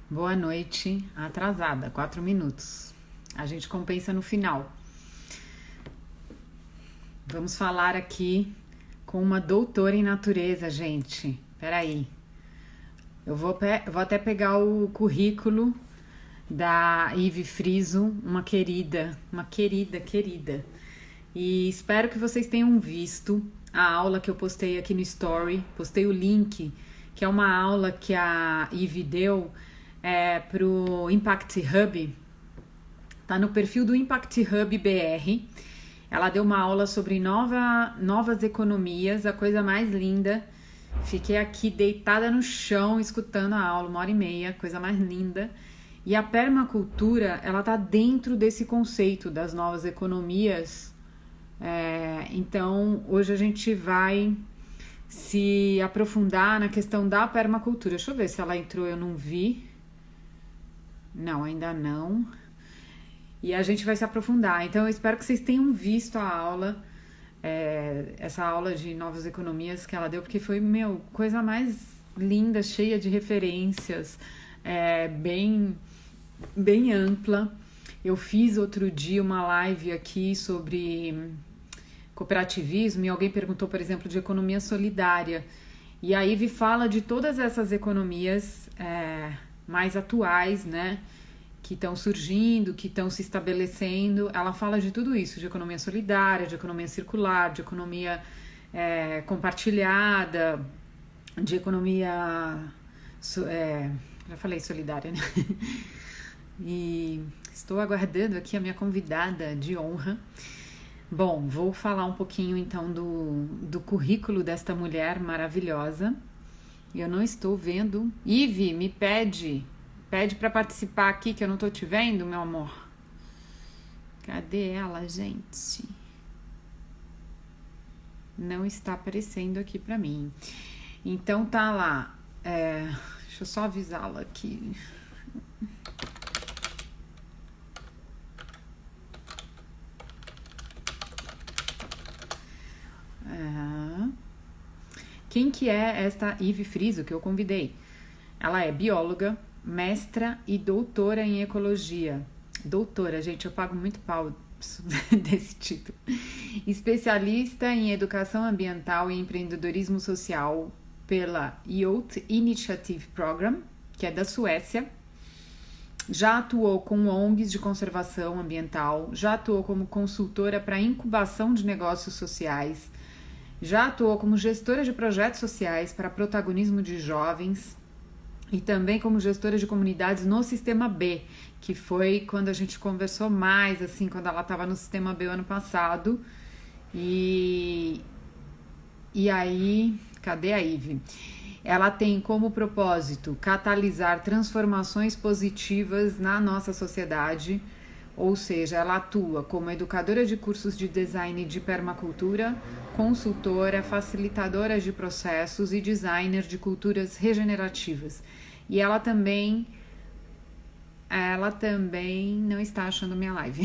Boa noite, atrasada, 4 minutos. A gente compensa no final. Vamos falar aqui com uma doutora em natureza, gente. Peraí. Eu vou até pegar o currículo da Ive Friso, uma querida. E espero que vocês tenham visto a aula que eu postei aqui no Story. Postei o link, que é uma aula que a Ive deu pro Impact Hub. Tá no perfil do Impact Hub BR. Ela deu uma aula sobre novas economias, a coisa mais linda. Fiquei aqui deitada no chão, escutando a aula, 1h30, coisa mais linda. E a permacultura, ela tá dentro desse conceito das novas economias. Então, hoje a gente vai se aprofundar na questão da permacultura. Deixa eu ver se ela entrou, eu não vi. Não, ainda não. E a gente vai se aprofundar. Então, eu espero que vocês tenham visto a aula, essa aula de novas economias que ela deu, porque foi, coisa mais linda, cheia de referências, bem ampla. Eu fiz outro dia uma live aqui sobre cooperativismo e alguém perguntou, por exemplo, de economia solidária. E a Ive fala de todas essas economias mais atuais, né? Que estão surgindo, que estão se estabelecendo. Ela fala de tudo isso, de economia solidária, de economia circular, de economia compartilhada, de economia... já falei solidária, né? E estou aguardando aqui a minha convidada de honra. Bom, vou falar um pouquinho então do currículo desta mulher maravilhosa. Eu não estou vendo. Ive, me pede para participar aqui, que eu não tô te vendo, meu amor. Cadê ela, gente? Não está aparecendo aqui para mim. Então tá lá. Deixa eu só avisá-la aqui. Quem que é esta Ive Friso que eu convidei? Ela é bióloga, mestra e doutora em ecologia. Doutora, gente, eu pago muito pau desse título. Especialista em educação ambiental e empreendedorismo social pela Youth Initiative Program, que é da Suécia. Já atuou com ONGs de conservação ambiental, já atuou como consultora para incubação de negócios sociais, já atuou como gestora de projetos sociais para protagonismo de jovens e também como gestora de comunidades no Sistema B, que foi quando a gente conversou mais, assim, quando ela estava no Sistema B o ano passado. E aí, cadê a Ive? Ela tem como propósito catalisar transformações positivas na nossa sociedade, ou seja, ela atua como educadora de cursos de design de permacultura, consultora, facilitadora de processos e designer de culturas regenerativas. E ela também não está achando minha live.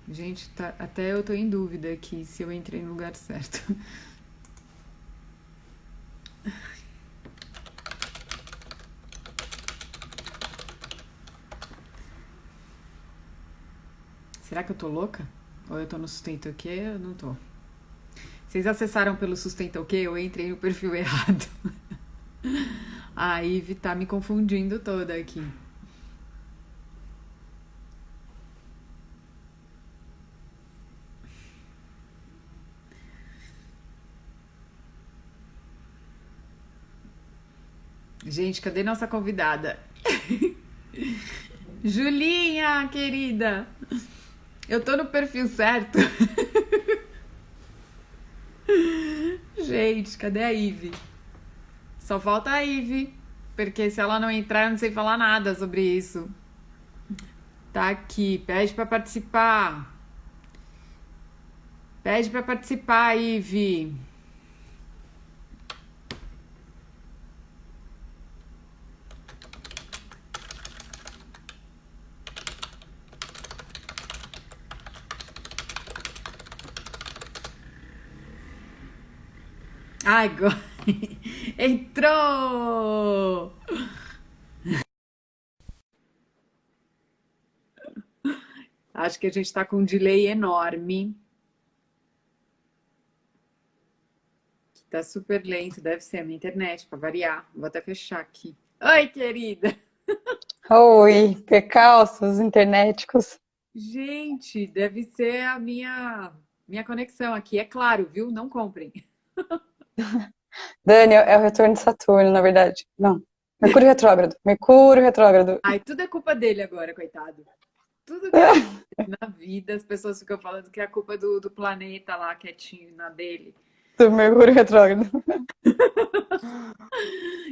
Gente, até eu tô em dúvida aqui se eu entrei no lugar certo. Será que eu tô louca? Ou eu tô no Sustenta o quê? Eu não tô. Vocês acessaram pelo Sustenta o quê? Eu entrei no perfil errado. A Ive tá me confundindo toda aqui. Gente, cadê nossa convidada? Julinha, querida! Eu tô no perfil certo? Gente, cadê a Ive? Só falta a Ive, porque se ela não entrar, eu não sei falar nada sobre isso. Tá aqui, pede pra participar. Pede pra participar, Ive. Ai, Entrou! Acho que a gente está com um delay enorme. Tá super lento, deve ser a minha internet, para variar. Vou até fechar aqui. Oi, querida! Oi, percalços internéticos. Gente, deve ser a minha conexão aqui. É claro, viu? Não comprem. Dani, é o retorno de Saturno, na verdade. Não, Mercúrio retrógrado. Mercúrio retrógrado Ai, tudo é culpa dele agora, coitado. Tudo que acontece na vida, as pessoas ficam falando que é a culpa do planeta lá quietinho na dele. do Mercúrio retrógrado.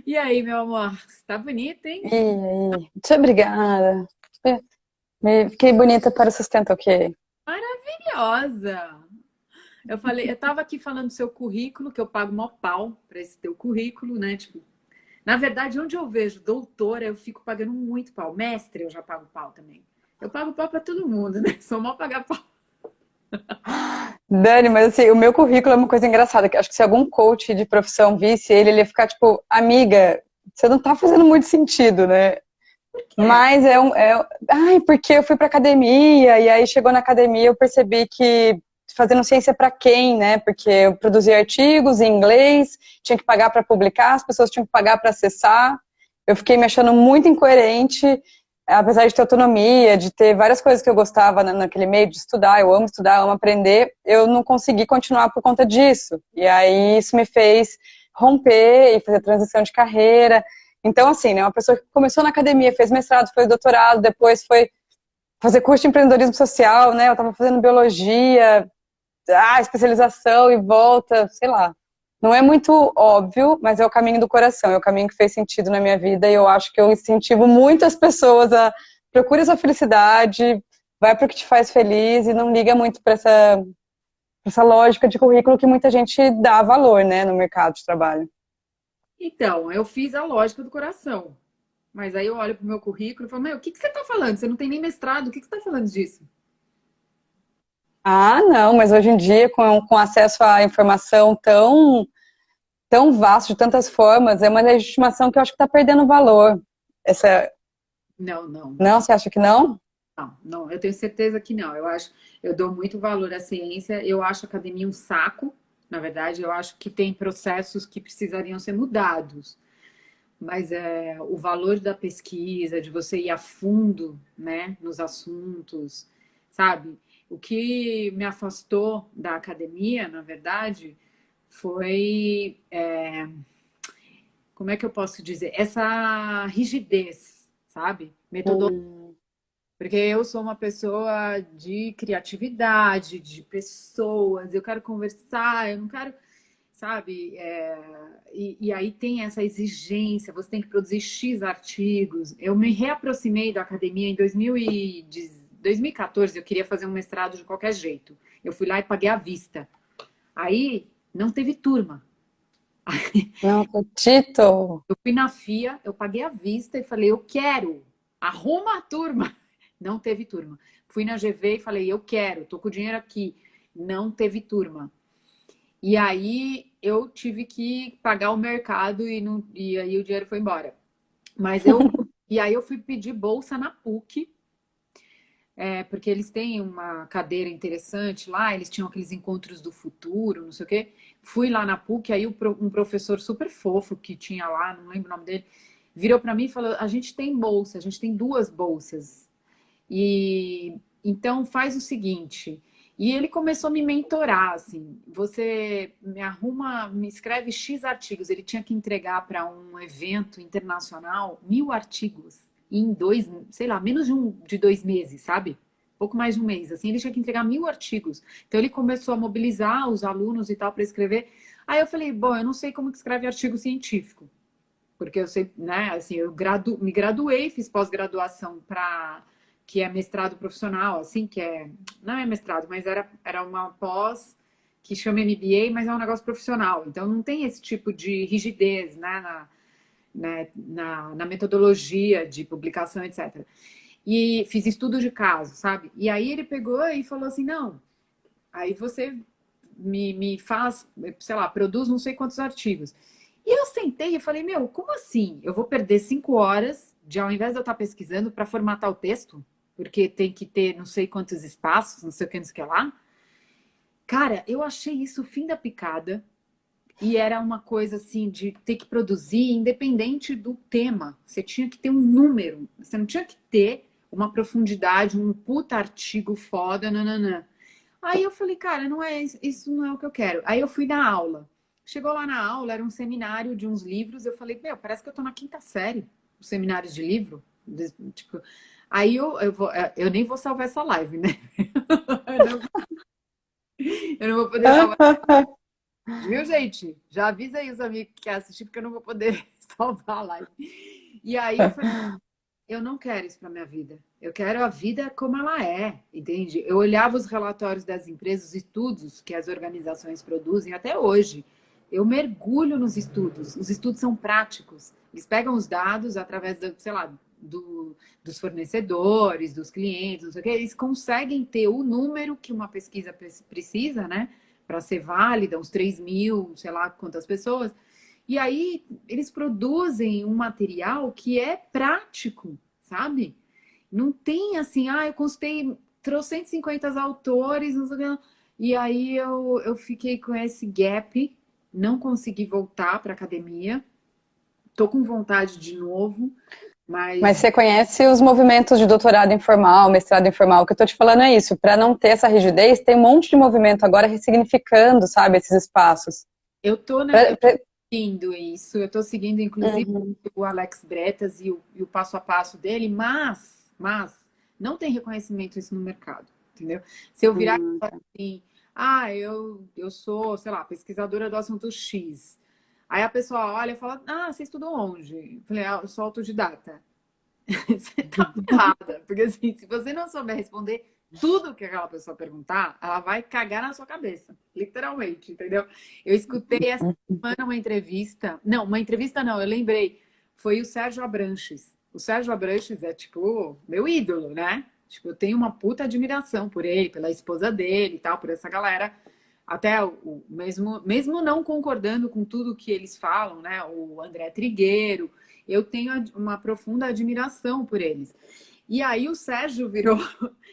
E aí, meu amor? Você tá bonita, E hein? aí? Muito obrigada. Fiquei bonita para o sustento, ok? Maravilhosa! Eu tava aqui falando do seu currículo, que eu pago mó pau pra esse teu currículo, né? Tipo, na verdade, onde eu vejo doutora, eu fico pagando muito pau. Mestre, eu já pago pau também. Eu pago pau pra todo mundo, né? Sou mal pagar pau. Dani, mas assim, o meu currículo é uma coisa engraçada, que acho que se algum coach de profissão visse ele, ele ia ficar tipo, amiga, você não tá fazendo muito sentido, né? É. Mas ai, porque eu fui pra academia, e aí chegou na academia eu percebi que fazendo ciência para quem, né? Porque eu produzia artigos em inglês, tinha que pagar para publicar, as pessoas tinham que pagar para acessar. Eu fiquei me achando muito incoerente, apesar de ter autonomia, de ter várias coisas que eu gostava naquele meio de estudar, eu amo aprender, eu não consegui continuar por conta disso. E aí isso me fez romper e fazer transição de carreira. Então, assim, né, uma pessoa que começou na academia, fez mestrado, fez doutorado, depois foi fazer curso de empreendedorismo social, né? Eu estava fazendo biologia, especialização e volta, sei lá. Não é muito óbvio, mas é o caminho do coração, é o caminho que fez sentido na minha vida e eu acho que eu incentivo muitas pessoas a procure sua felicidade, vai para o que te faz feliz e não liga muito para essa lógica de currículo que muita gente dá valor, né, no mercado de trabalho. Então, eu fiz a lógica do coração. Mas aí eu olho pro meu currículo e falo, meu, o que que você tá falando? Você não tem nem mestrado, o que que você tá falando disso? Ah, não, mas hoje em dia, com acesso à informação tão vasto, de tantas formas, é uma legitimação que eu acho que está perdendo valor. Essa, Não, não. não, você acha que não? Não, não, eu tenho certeza que não. Eu dou muito valor à ciência. Eu acho a academia um saco. Na verdade, eu acho que tem processos que precisariam ser mudados. Mas o valor da pesquisa, de você ir a fundo, né, nos assuntos, sabe? O que me afastou da academia, na verdade, foi, como é que eu posso dizer? Essa rigidez, sabe? Hum, Porque eu sou uma pessoa de criatividade, de pessoas, eu quero conversar, eu não quero, sabe? E aí tem essa exigência, você tem que produzir X artigos. Eu me reaproximei da academia em 2014, eu queria fazer um mestrado de qualquer jeito. Eu fui lá e paguei à vista. Aí não teve turma. não acredito. Eu fui na FIA, eu paguei à vista e falei, eu quero, arruma a turma. Não teve turma. Fui na GV e falei, eu quero, tô com o dinheiro aqui. Não teve turma. E aí eu tive que pagar o mercado e aí o dinheiro foi embora. Mas e aí eu fui pedir bolsa na PUC, porque eles têm uma cadeira interessante lá, eles tinham aqueles encontros do futuro, não sei o quê. Fui lá na PUC, aí um professor super fofo que tinha lá, não lembro o nome dele, virou para mim e falou: a gente tem bolsa, a gente tem duas bolsas. E então faz o seguinte. E ele começou a me mentorar, assim, você me arruma, me escreve X artigos. Ele tinha que entregar para um evento internacional 1.000 artigos em dois, sei lá, menos de 2 meses, sabe? Pouco mais de um mês, assim, ele tinha que entregar 1.000 artigos. Então ele começou a mobilizar os alunos e tal para escrever. Aí eu falei, bom, eu não sei como que escreve artigo científico, porque eu sei, né, assim, me graduei, fiz pós-graduação para que é mestrado profissional, assim, que é, não é mestrado, mas era uma pós que chama MBA, mas é um negócio profissional. Então não tem esse tipo de rigidez, né, na metodologia de publicação, etc. E fiz estudo de caso, sabe? E aí ele pegou e falou assim, não, aí você me faz, sei lá, produz não sei quantos artigos. E eu sentei e falei, meu, como assim? Eu vou perder 5 horas de, ao invés de eu estar pesquisando, para formatar o texto? Porque tem que ter não sei quantos espaços, não sei o que, não sei o que lá. Cara, eu achei isso o fim da picada. E era uma coisa assim de ter que produzir independente do tema. Você tinha que ter um número. Você não tinha que ter uma profundidade, um puta artigo foda, nananã. Aí eu falei, cara, não é isso, não é o que eu quero. Aí eu fui na aula. Chegou lá na aula, era um seminário de uns livros. Eu falei, meu, parece que eu tô na quinta série, os seminários de livro. Tipo, aí eu nem vou salvar essa live, né? Eu não vou poder salvar. Viu, gente? Já avisa aí os amigos que querem assistir, porque eu não vou poder salvar a live. E aí eu falei, eu não quero isso para minha vida. Eu quero a vida como ela é, entende? Eu olhava os relatórios das empresas, os estudos que as organizações produzem até hoje. Eu mergulho nos estudos. Os estudos são práticos. Eles pegam os dados através, sei lá, dos fornecedores, dos clientes, não sei o quê. Eles conseguem ter o número que uma pesquisa precisa, né? Para ser válida, uns 3.000, sei lá quantas pessoas. E aí eles produzem um material que é prático, sabe? Não tem assim, eu consultei 350 autores, não sei o que. E aí eu fiquei com esse gap, não consegui voltar para academia. Tô com vontade de novo, Mas mas você conhece os movimentos de doutorado informal, mestrado informal? O que eu tô te falando é isso, para não ter essa rigidez, tem um monte de movimento agora ressignificando, sabe, esses espaços. eu tô, né, Pra- pra- seguindo isso, eu tô seguindo inclusive Uhum. o Alex Bretas e o passo a passo dele, mas não tem reconhecimento isso no mercado, entendeu? Se eu virar e falar Tá. assim, eu sou, sei lá, pesquisadora do assunto X. Aí a pessoa olha e fala, você estudou onde? Eu falei, eu sou autodidata. Você tá ferrada, porque assim, se você não souber responder tudo que aquela pessoa perguntar, ela vai cagar na sua cabeça, literalmente, entendeu? Eu escutei essa semana uma entrevista não, eu lembrei, foi o Sérgio Abranches. O Sérgio Abranches é, tipo, meu ídolo, né? Tipo, eu tenho uma puta admiração por ele, pela esposa dele e tal, por essa galera. Até mesmo não concordando com tudo que eles falam, né? O André Trigueiro, eu tenho uma profunda admiração por eles. E aí o Sérgio virou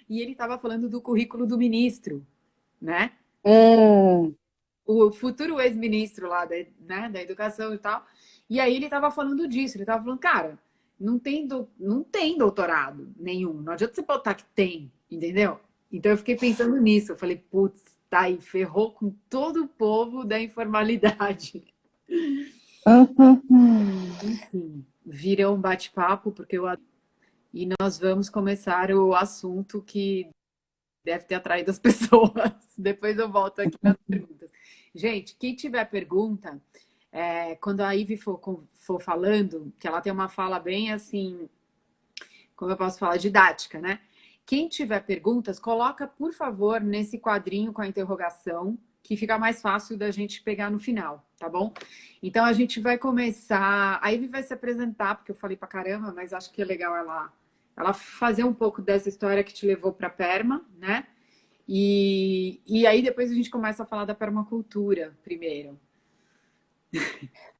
e ele estava falando do currículo do ministro, né? Hum, O futuro ex-ministro lá da educação e tal. E aí ele estava falando disso, ele estava falando, cara, não tem doutorado nenhum, não adianta você botar que tem, entendeu? Então eu fiquei pensando nisso, eu falei, putz, tá aí, ferrou com todo o povo da informalidade. uhum. Enfim, vira um bate-papo, porque e nós vamos começar o assunto que deve ter atraído as pessoas. Depois eu volto aqui nas perguntas. Gente, quem tiver pergunta, quando a Ivy for falando, que ela tem uma fala bem assim, como eu posso falar, didática, né? Quem tiver perguntas, coloca, por favor, nesse quadrinho com a interrogação, que fica mais fácil da gente pegar no final, tá bom? Então a gente vai começar. A Ivy vai se apresentar, porque eu falei pra caramba, mas acho que é legal ela fazer um pouco dessa história que te levou pra Perma, né? E aí depois a gente começa a falar da permacultura primeiro.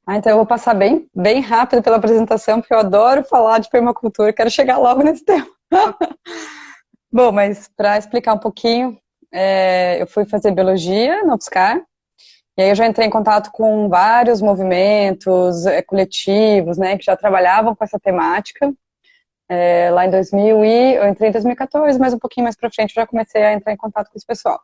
Então eu vou passar bem, bem rápido pela apresentação, porque eu adoro falar de permacultura, quero chegar logo nesse tema. Bom, mas para explicar um pouquinho, eu fui fazer biologia na UFSCar, e aí eu já entrei em contato com vários movimentos coletivos, né, que já trabalhavam com essa temática. Lá em 2000 eu entrei em 2014, mas um pouquinho mais para frente eu já comecei a entrar em contato com esse pessoal.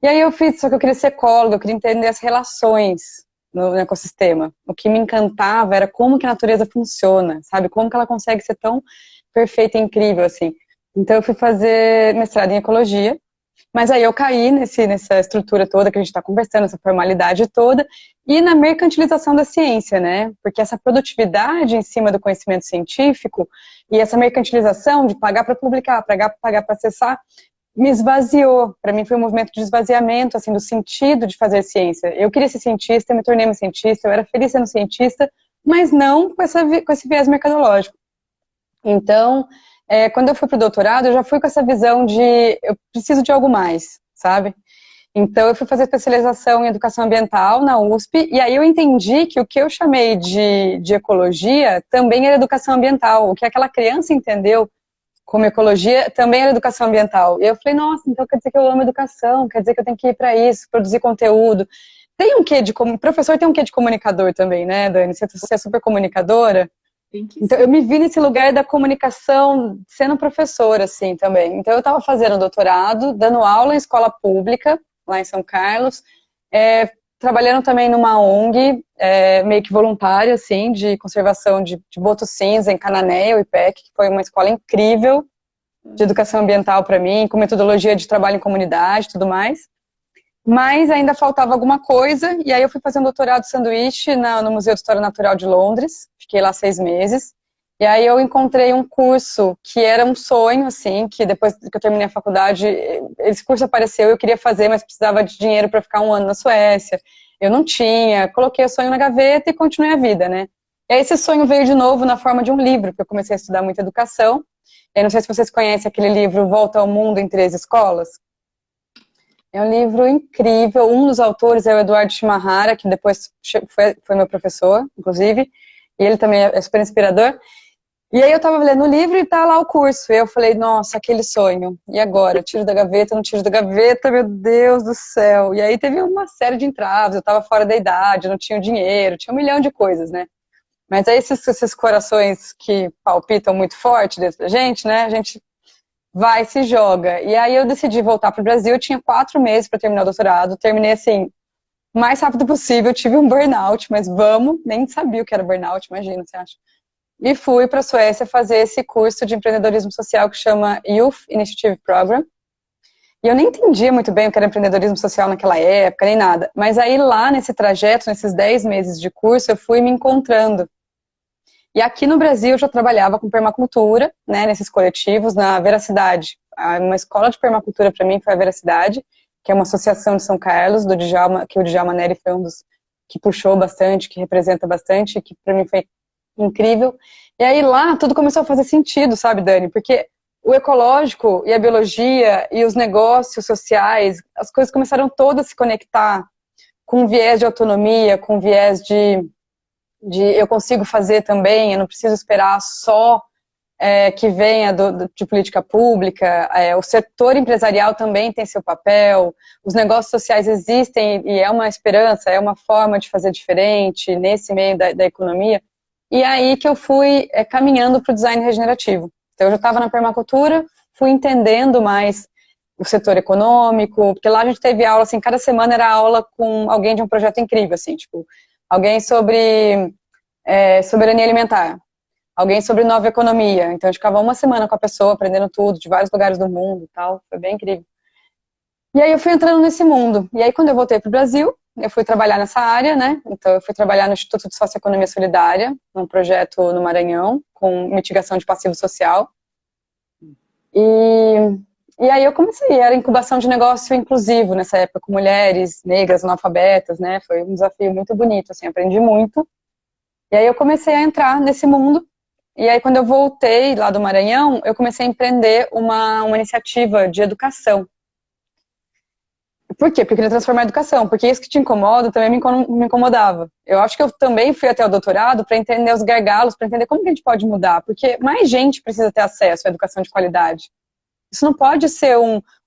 E aí só que eu queria ser ecóloga, eu queria entender as relações no ecossistema. O que me encantava era como que a natureza funciona, sabe? Como que ela consegue ser tão perfeita e incrível assim. Então eu fui fazer mestrado em ecologia, mas aí eu caí nessa estrutura toda que a gente está conversando, essa formalidade toda, e na mercantilização da ciência, né? Porque essa produtividade em cima do conhecimento científico e essa mercantilização de pagar para publicar, pagar para acessar, me esvaziou. Para mim foi um movimento de esvaziamento, assim, do sentido de fazer ciência. Eu queria ser cientista, eu me tornei uma cientista, eu era feliz sendo cientista, mas não com esse viés mercadológico. Então, quando eu fui para o doutorado, eu já fui com essa visão de eu preciso de algo mais, sabe? Então, eu fui fazer especialização em educação ambiental na USP, e aí eu entendi que o que eu chamei de ecologia também era educação ambiental. O que aquela criança entendeu como ecologia também era educação ambiental. E eu falei, nossa, então quer dizer que eu amo educação, quer dizer que eu tenho que ir para isso, produzir conteúdo. Tem um quê de... Professor tem um quê de comunicador também, né, Dani? Você é super comunicadora. Tem que Então, ser. eu me vi nesse lugar da comunicação sendo professora, assim, também. Então, eu estava fazendo doutorado, dando aula em escola pública, lá em São Carlos, trabalhando também numa ONG, meio que voluntária, assim, de conservação de boto cinza em Cananéia, o IPEC, que foi uma escola incrível de educação ambiental para mim, com metodologia de trabalho em comunidade e tudo mais. Mas ainda faltava alguma coisa, e aí eu fui fazer um doutorado sanduíche no Museu de História Natural de Londres, fiquei lá 6 meses, e aí eu encontrei um curso que era um sonho, assim, que depois que eu terminei a faculdade, esse curso apareceu, eu queria fazer, mas precisava de dinheiro para ficar 1 ano na Suécia, eu não tinha, coloquei o sonho na gaveta e continuei a vida, né? E aí esse sonho veio de novo na forma de um livro, porque eu comecei a estudar muita educação, eu não sei se vocês conhecem aquele livro Volta ao Mundo em 3 Escolas. É um livro incrível, um dos autores é o Eduardo Shimahara, que depois foi meu professor, inclusive, e ele também é super inspirador. E aí eu tava lendo o livro e tá lá o curso, e eu falei, nossa, aquele sonho, e agora? Tiro da gaveta, não tiro da gaveta, meu Deus do céu. E aí teve uma série de entraves, eu tava fora da idade, não tinha dinheiro, tinha 1 milhão de coisas, né? Mas aí esses corações que palpitam muito forte dentro da gente, né, a gente vai, se joga. E aí eu decidi voltar para o Brasil, eu tinha 4 meses para terminar o doutorado, terminei assim, o mais rápido possível, tive um burnout, mas vamos, nem sabia o que era burnout, imagina, você acha? E fui para a Suécia fazer esse curso de empreendedorismo social que chama Youth Initiative Program. E eu nem entendia muito bem o que era empreendedorismo social naquela época, nem nada. Mas aí lá nesse trajeto, nesses 10 meses de curso, eu fui me encontrando. E aqui no Brasil eu já trabalhava com permacultura, né, nesses coletivos, na Veracidade. Uma escola de permacultura para mim foi a Veracidade, que é uma associação de São Carlos, do Djalma, que o Djalma Neri foi um dos que puxou bastante, que representa bastante, que para mim foi incrível. E aí lá tudo começou a fazer sentido, sabe, Dani? Porque o ecológico e a biologia e os negócios sociais, as coisas começaram todas a se conectar com viés de autonomia, com viés de eu consigo fazer também, eu não preciso esperar só que venha de política pública, o setor empresarial também tem seu papel, os negócios sociais existem e é uma esperança, é uma forma de fazer diferente nesse meio da economia. E aí que eu fui caminhando para o design regenerativo. Então eu já estava na permacultura, fui entendendo mais o setor econômico, porque lá a gente teve aula, assim, cada semana era aula com alguém de um projeto incrível, assim, tipo, alguém sobre soberania alimentar, alguém sobre nova economia. Então, a gente ficava 1 semana com a pessoa, aprendendo tudo, de vários lugares do mundo e tal, foi bem incrível. E aí eu fui entrando nesse mundo. E aí, quando eu voltei para o Brasil, eu fui trabalhar nessa área, né? Então, eu fui trabalhar no Instituto de Socioeconomia Solidária, num projeto no Maranhão, com mitigação de passivo social. E aí eu comecei, era incubação de negócio inclusivo nessa época, com mulheres negras, analfabetas, né? Foi um desafio muito bonito, assim, aprendi muito. E aí eu comecei a entrar nesse mundo, e aí quando eu voltei lá do Maranhão, eu comecei a empreender uma iniciativa de educação. Por quê? Porque eu queria transformar a educação, porque isso que te incomoda também me incomodava. Eu acho que eu também fui até o doutorado para entender os gargalos, para entender como que a gente pode mudar, porque mais gente precisa ter acesso à educação de qualidade. Isso não pode ser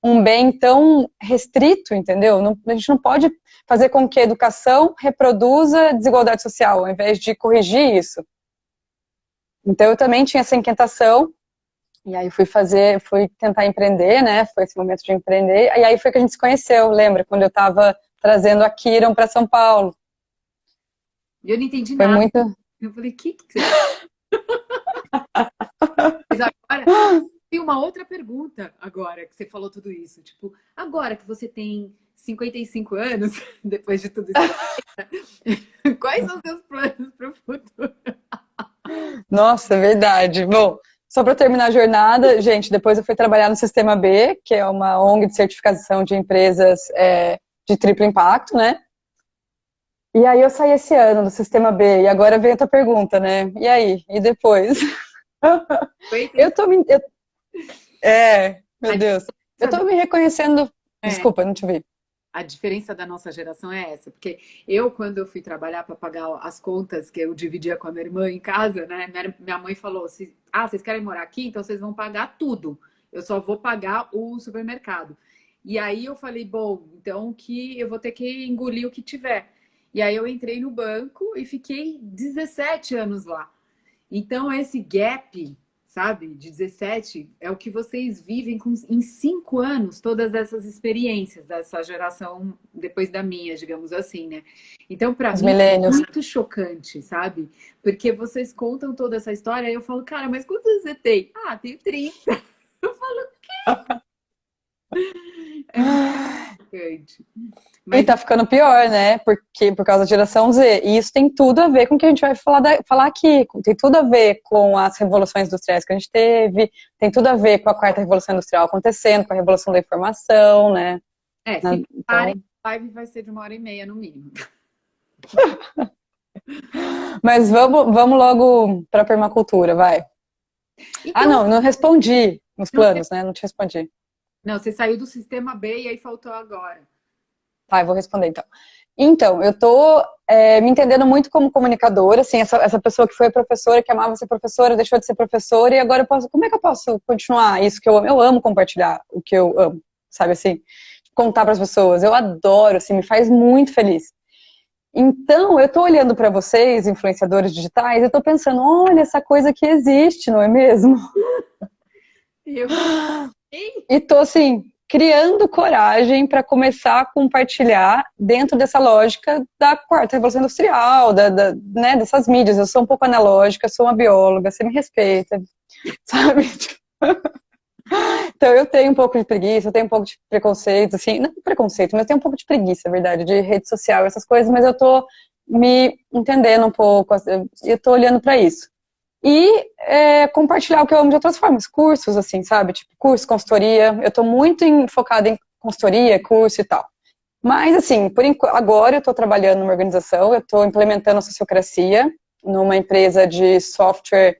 um bem tão restrito, entendeu? A gente não pode fazer com que a educação reproduza desigualdade social, ao invés de corrigir isso. Então, eu também tinha essa inquietação, e aí fui tentar empreender, né? Foi esse momento de empreender, e aí foi que a gente se conheceu, lembra? Quando eu estava trazendo a Kiron para São Paulo. Eu não entendi Foi nada. muito... Eu falei, que você... Mas agora... Tem uma outra pergunta agora que você falou tudo isso. Tipo, agora que você tem 55 anos, depois de tudo isso, quais são os seus planos para o futuro? Nossa, é verdade. Bom, só para terminar a jornada, gente, depois eu fui trabalhar no Sistema B, que é uma ONG de certificação de empresas de triplo impacto, né? E aí eu saí esse ano do Sistema B, e agora vem outra pergunta, né? E aí? E depois? Meu Deus. Eu tô me reconhecendo... Desculpa, não te vi. a diferença da nossa geração é essa, porque eu, quando eu fui trabalhar para pagar as contas que eu dividia com a minha irmã em casa, né? Minha mãe falou: vocês querem morar aqui? Então vocês vão pagar tudo. Eu só vou pagar o supermercado. E aí eu falei: bom, então que eu vou ter que engolir o que tiver. E aí eu entrei no banco e fiquei 17 anos lá. Então, esse gap, sabe, de 17, é o que vocês vivem em 5 anos, todas essas experiências dessa geração depois da minha, digamos assim, né? Então, para Os mim, é milênios. muito chocante, sabe? Porque vocês contam toda essa história e eu falo, cara, mas quantos anos você tem? Ah, tenho 30. Eu falo, é muito chocante. E Mas, tá ficando pior, né? Porque por causa da geração Z. E isso tem tudo a ver com o que a gente vai falar, falar aqui. Tem tudo a ver com as revoluções industriais que a gente teve, tem tudo a ver com a quarta revolução industrial acontecendo, com a revolução da informação, né? se parem, Então, a live vai ser de 1h30 no mínimo. mas vamos logo para a permacultura, vai. Ah, Então, não, não respondi nos não, planos, né? Não te respondi. não, você saiu do sistema B e aí faltou agora. Tá, eu vou responder então. Então, eu tô me entendendo muito como comunicadora, assim, essa pessoa que foi professora, que amava ser professora, deixou de ser professora, e agora eu posso, como é que eu posso continuar isso que eu amo? Eu amo compartilhar o que eu amo, sabe assim? Contar para as pessoas, eu adoro, assim, me faz muito feliz. Então, eu tô olhando para vocês, influenciadores digitais, eu tô pensando, olha essa coisa que existe, não é mesmo? Eu, E tô assim, criando coragem para começar a compartilhar dentro dessa lógica da quarta revolução industrial, né, dessas mídias. Eu sou um pouco analógica, sou uma bióloga, você me respeita, sabe? Então eu tenho um pouco de preguiça, eu tenho um pouco de preconceito, assim, não preconceito, mas eu tenho um pouco de preguiça, é verdade, de rede social, essas coisas, mas eu tô me entendendo um pouco, eu tô olhando para isso. E compartilhar o que eu amo de outras formas, cursos, assim, sabe? Tipo, curso, consultoria. Eu tô muito focada em consultoria, curso e tal. Mas, assim, agora eu tô trabalhando numa organização, eu tô implementando a sociocracia numa empresa de software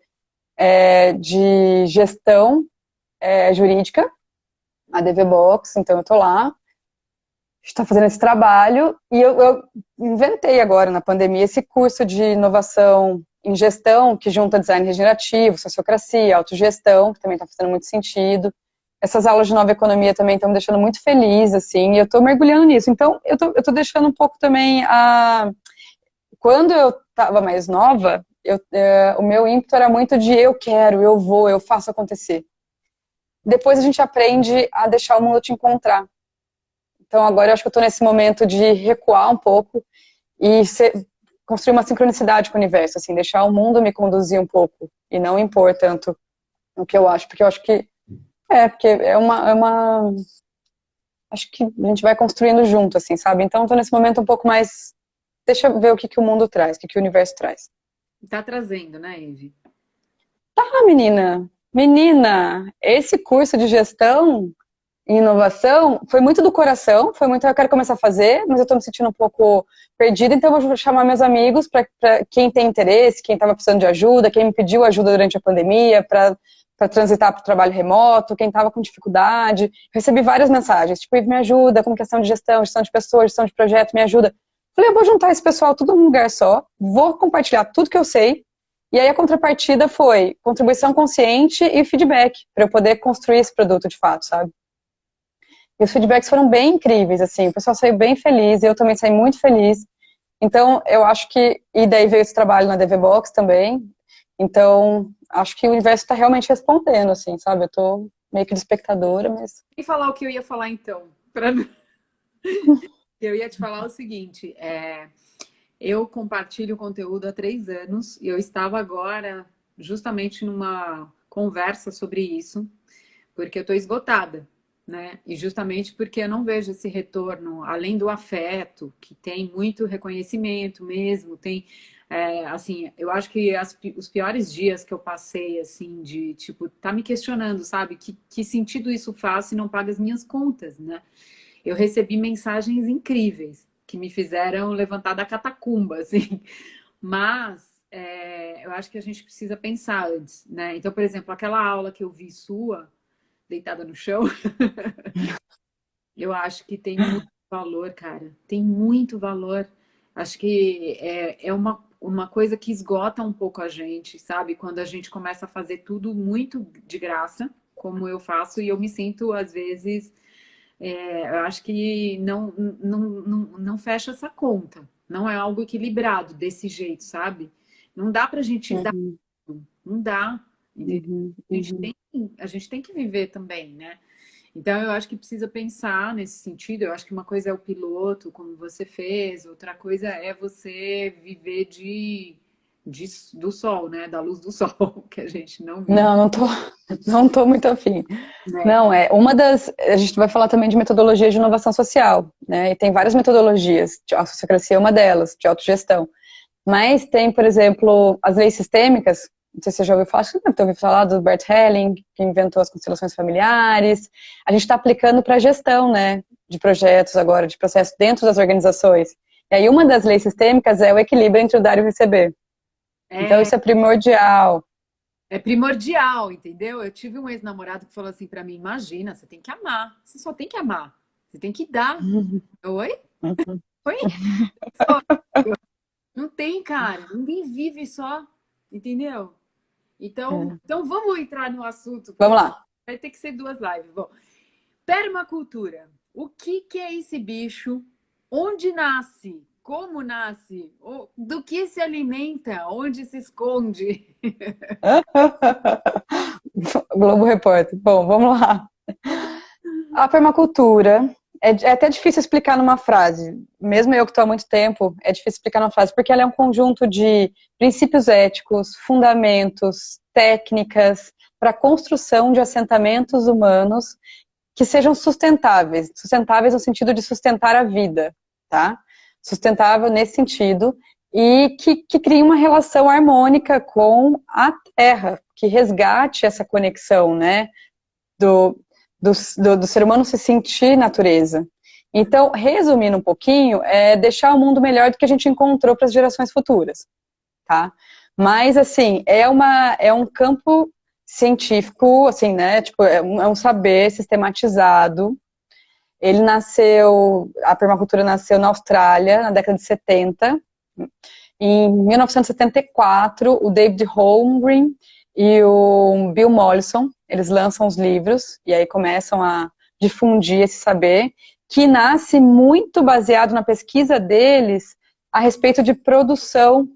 de gestão jurídica, a DVBox, então eu tô lá, está fazendo esse trabalho, e eu inventei agora, na pandemia, esse curso de inovação em gestão, que junta design regenerativo, sociocracia, autogestão, que também está fazendo muito sentido. Essas aulas de nova economia também estão me deixando muito feliz, assim, e eu estou mergulhando nisso. Então, eu tô deixando um pouco também a... Quando eu estava mais nova, o meu ímpeto era muito de eu quero, eu vou, eu faço acontecer. Depois a gente aprende a deixar o mundo te encontrar. Então agora eu acho que eu estou nesse momento de recuar um pouco e construir uma sincronicidade com o universo, assim, deixar o mundo me conduzir um pouco e não impor tanto o que eu acho, porque eu acho que porque acho que a gente vai construindo junto, assim, sabe? Então eu tô nesse momento um pouco mais, deixa eu ver o que que o mundo traz, o que que o universo traz. tá trazendo, né, Eve? Ah, menina, esse curso de gestão e inovação foi muito do coração, foi muito, eu quero começar a fazer, mas eu tô me sentindo um pouco perdida, então eu vou chamar meus amigos para quem tem interesse, quem estava precisando de ajuda, quem me pediu ajuda durante a pandemia para transitar para o trabalho remoto, quem estava com dificuldade. Recebi várias mensagens, tipo, me ajuda com questão de gestão de pessoas, gestão de projeto, me ajuda. Falei, eu vou juntar esse pessoal tudo num lugar só, vou compartilhar tudo que eu sei, e aí a contrapartida foi contribuição consciente e feedback, para eu poder construir esse produto de fato, sabe? E os feedbacks foram bem incríveis, assim, o pessoal saiu bem feliz, eu também saí muito feliz. Então, eu acho que, e daí veio esse trabalho na DVBox também, então, acho que o universo está realmente respondendo, assim, sabe? Eu tô meio que de espectadora, mas... E falar o que eu ia falar então, eu ia te falar o seguinte, eu compartilho conteúdo há 3 anos e eu estava agora justamente numa conversa sobre isso, porque eu estou esgotada, né? E justamente porque eu não vejo esse retorno, além do afeto, que tem muito reconhecimento mesmo, tem, assim, eu acho que os piores dias que eu passei, assim, de, tipo, tá me questionando, sabe? Que sentido isso faz se não paga as minhas contas, né? Eu recebi mensagens incríveis que me fizeram levantar da catacumba, assim. Mas eu acho que a gente precisa pensar antes, né? Então, por exemplo, aquela aula que eu vi sua, deitada no chão, eu acho que tem muito valor, cara. Tem muito valor. Acho que é uma coisa que esgota um pouco a gente, sabe? Quando a gente começa a fazer tudo muito de graça, como eu faço, e eu me sinto, às vezes, eu acho que não fecha essa conta. Não é algo equilibrado desse jeito, sabe? Não dá pra gente dar, Uhum, não dá. Entendeu? uhum, A gente uhum. tem, a gente tem que viver também, né? Então, eu acho que precisa pensar nesse sentido. Eu acho que uma coisa é o piloto, como você fez, outra coisa é você viver do sol, né? Da luz do sol, que a gente não vive, Não, não tô muito afim. né? Não, a gente vai falar também de metodologia de inovação social, né? E tem várias metodologias, a sociocracia é uma delas, de autogestão. Mas tem, por exemplo, as leis sistêmicas, não sei se você já ouviu falar, acho que deve ter ouvido falar do Bert Helling, que inventou as constelações familiares. A gente está aplicando para a gestão, né, de projetos agora, de processos dentro das organizações. E aí uma das leis sistêmicas é o equilíbrio entre o dar e o receber. Então É, isso é primordial. é primordial, entendeu? Eu tive um ex-namorado que falou assim pra mim: imagina, você tem que amar, você só tem que amar, você tem que dar. Oi? Oi? Só. Não tem, cara, ninguém vive só, entendeu? É. Então vamos entrar no assunto, Vamos porque lá. vai ter que ser duas lives. Bom, permacultura. O que é esse bicho? Onde nasce? Como nasce? Do que se alimenta? Onde se esconde? Globo Repórter. Bom, vamos lá. A permacultura é até difícil explicar numa frase. Mesmo eu que estou há muito tempo, é difícil explicar numa frase, porque ela é um conjunto de princípios éticos, fundamentos, técnicas para a construção de assentamentos humanos que sejam sustentáveis. Sustentáveis no sentido de sustentar a vida, tá? Sustentável nesse sentido e que crie uma relação harmônica com a terra, que resgate essa conexão, né? Do, do ser humano se sentir natureza. Então, resumindo um pouquinho, é deixar o mundo melhor do que a gente encontrou para as gerações futuras, tá? Mas, assim, é um campo científico, assim, né? Tipo, é um saber sistematizado. Ele nasceu, a permacultura nasceu na Austrália, na década de 70. Em 1974, o David Holmgren e o Bill Mollison, eles lançam os livros e aí começam a difundir esse saber, que nasce muito baseado na pesquisa deles a respeito de produção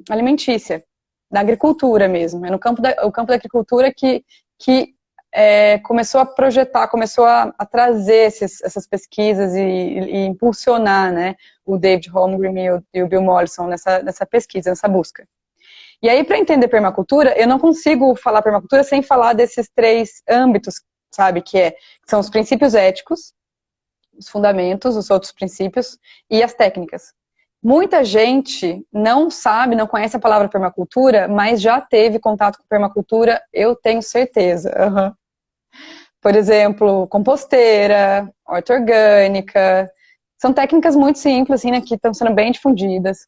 alimentícia, da agricultura mesmo. É no campo o campo da agricultura que começou a projetar, começou a trazer essas pesquisas e impulsionar, né, o David Holmgren e o Bill Mollison nessa pesquisa, nessa busca. E aí, para entender permacultura, eu não consigo falar permacultura sem falar desses três âmbitos, sabe, que são os princípios éticos, os fundamentos, os outros princípios e as técnicas. Muita gente não sabe, não conhece a palavra permacultura, mas já teve contato com permacultura, eu tenho certeza. Uhum. Por exemplo, composteira, horta orgânica. São técnicas muito simples, assim, né, que estão sendo bem difundidas,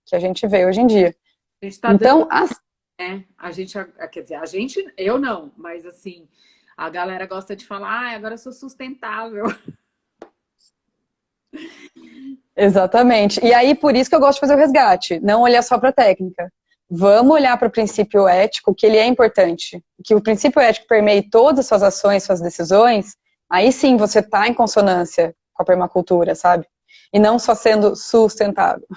que a gente vê hoje em dia. A gente está dando, Então, né? A gente, quer dizer, a gente, eu não, mas assim, a galera gosta de falar, agora eu sou sustentável. exatamente. E aí, por isso que eu gosto de fazer o resgate, não olhar só para a técnica. Vamos olhar para o princípio ético, que ele é importante. Que o princípio ético permeie todas as suas ações, suas decisões, aí sim você está em consonância com a permacultura, sabe? E não só sendo sustentável.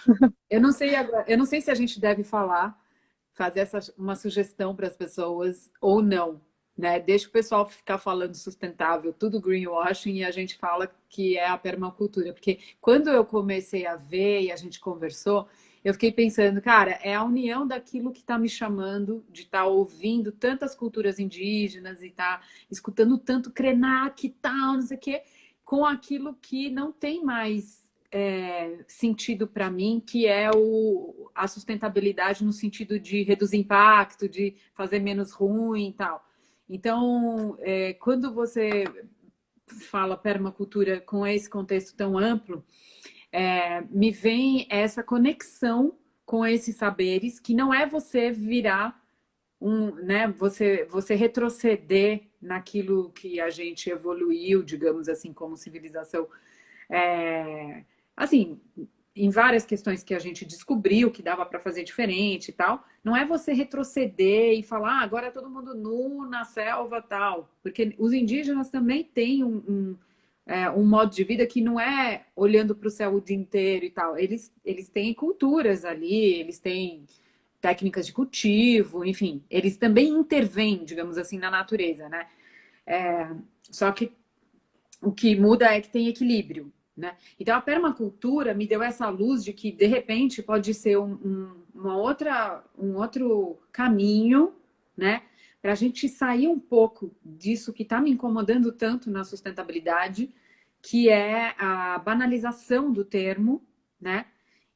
Eu não sei agora, eu não sei se a gente deve fazer uma sugestão para as pessoas ou não, né? Deixa o pessoal ficar falando sustentável, tudo greenwashing e a gente fala que é a permacultura, porque quando eu comecei a ver e a gente conversou, eu fiquei pensando, cara, é a união daquilo que está me chamando, de estar ouvindo tantas culturas indígenas e estar escutando tanto Krenak e tal, não sei o quê, com aquilo que não tem mais sentido para mim, que é a sustentabilidade no sentido de reduzir impacto, de fazer menos ruim e tal. Então, quando você fala permacultura com esse contexto tão amplo, me vem essa conexão com esses saberes, que não é você virar né, você retroceder naquilo que a gente evoluiu, digamos assim, como civilização. É, assim, em várias questões que a gente descobriu que dava para fazer diferente e tal, não é você retroceder e falar, ah, agora é todo mundo nu na selva tal, porque os indígenas também têm um modo de vida que não é olhando para o céu o dia inteiro e tal. Eles têm culturas ali, eles têm técnicas de cultivo, enfim, eles também intervêm, digamos assim, na natureza, né? Só que o que muda é que tem equilíbrio, né? Então a permacultura me deu essa luz de que de repente pode ser um outro caminho, né? Para a gente sair um pouco disso que está me incomodando tanto na sustentabilidade, que é a banalização do termo, né?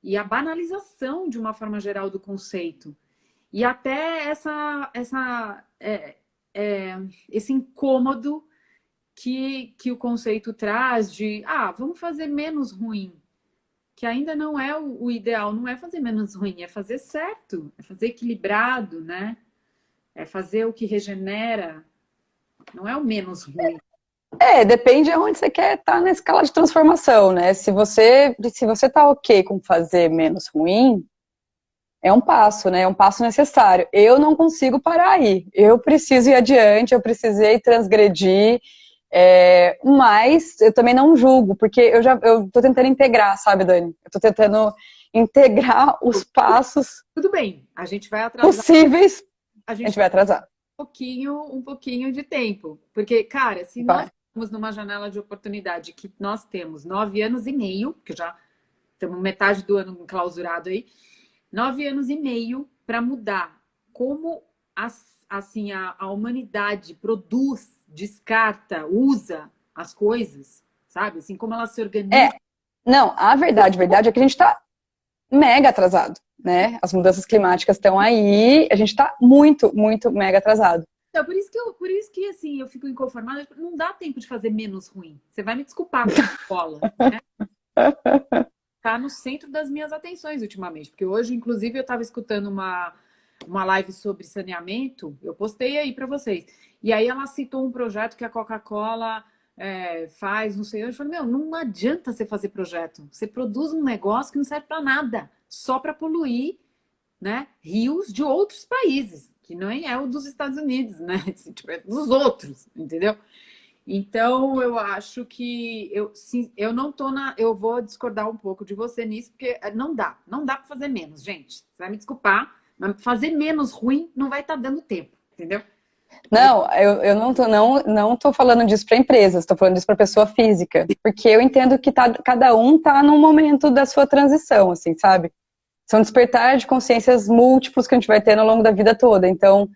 E a banalização de uma forma geral do conceito. E até esse incômodo que o conceito traz de, vamos fazer menos ruim, que ainda não é o ideal, não é fazer menos ruim, é fazer certo, é fazer equilibrado, né? É fazer o que regenera, não é o menos ruim. Depende de onde você quer estar na escala de transformação, né? Se você tá ok com fazer menos ruim, é um passo, né? É um passo necessário. Eu não consigo parar aí. Eu preciso ir adiante, eu precisei transgredir, mas eu também não julgo, porque eu tô tentando integrar, sabe, Dani? Eu tô tentando integrar os passos. Tudo bem, a gente vai atrasar. Possíveis, a gente vai atrasar. Um pouquinho de tempo. Porque, cara, se nós estamos numa janela de oportunidade que nós temos 9 anos e meio, que já estamos metade do ano enclausurado aí, 9 anos e meio para mudar como assim, a humanidade produz, descarta, usa as coisas, sabe? Assim, como ela se organiza. Não, a verdade é que a gente está mega atrasado, né? As mudanças climáticas estão aí, a gente está muito, muito mega atrasado. Então, por isso que assim, eu fico inconformada, não dá tempo de fazer menos ruim. Você vai me desculpar com a bola, né? Tá no centro das minhas atenções ultimamente, porque hoje, inclusive, eu estava escutando uma live sobre saneamento, eu postei aí para vocês, e aí ela citou um projeto que a Coca-Cola faz, não sei, eu falei, não adianta você fazer projeto, você produz um negócio que não serve para nada, só para poluir, né, rios de outros países, que não é o dos Estados Unidos, né, tipo, é dos outros, entendeu? Então, eu acho que eu não tô eu vou discordar um pouco de você nisso, porque não dá para fazer menos, gente. Você vai me desculpar, mas fazer menos ruim não vai estar dando tempo, entendeu? Não, eu não tô falando disso para empresas, estou falando disso para pessoa física, porque eu entendo que cada um tá num momento da sua transição, assim, sabe? São despertar de consciências múltiplos que a gente vai ter ao longo da vida toda, então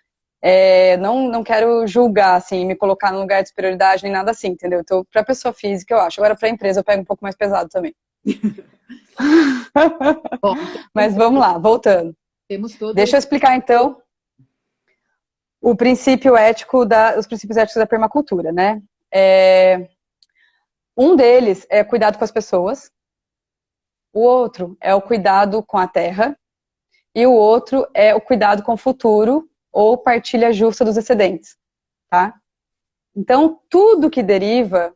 não quero julgar, assim, me colocar num lugar de superioridade nem nada assim, entendeu? Então, para pessoa física, eu acho. Agora, para empresa, eu pego um pouco mais pesado também. Bom, mas vamos lá, voltando. Deixa eu explicar, então, os princípios éticos da permacultura, né? Um deles é cuidado com as pessoas, o outro é o cuidado com a terra, e o outro é o cuidado com o futuro, ou partilha justa dos excedentes, tá? Então, tudo que deriva,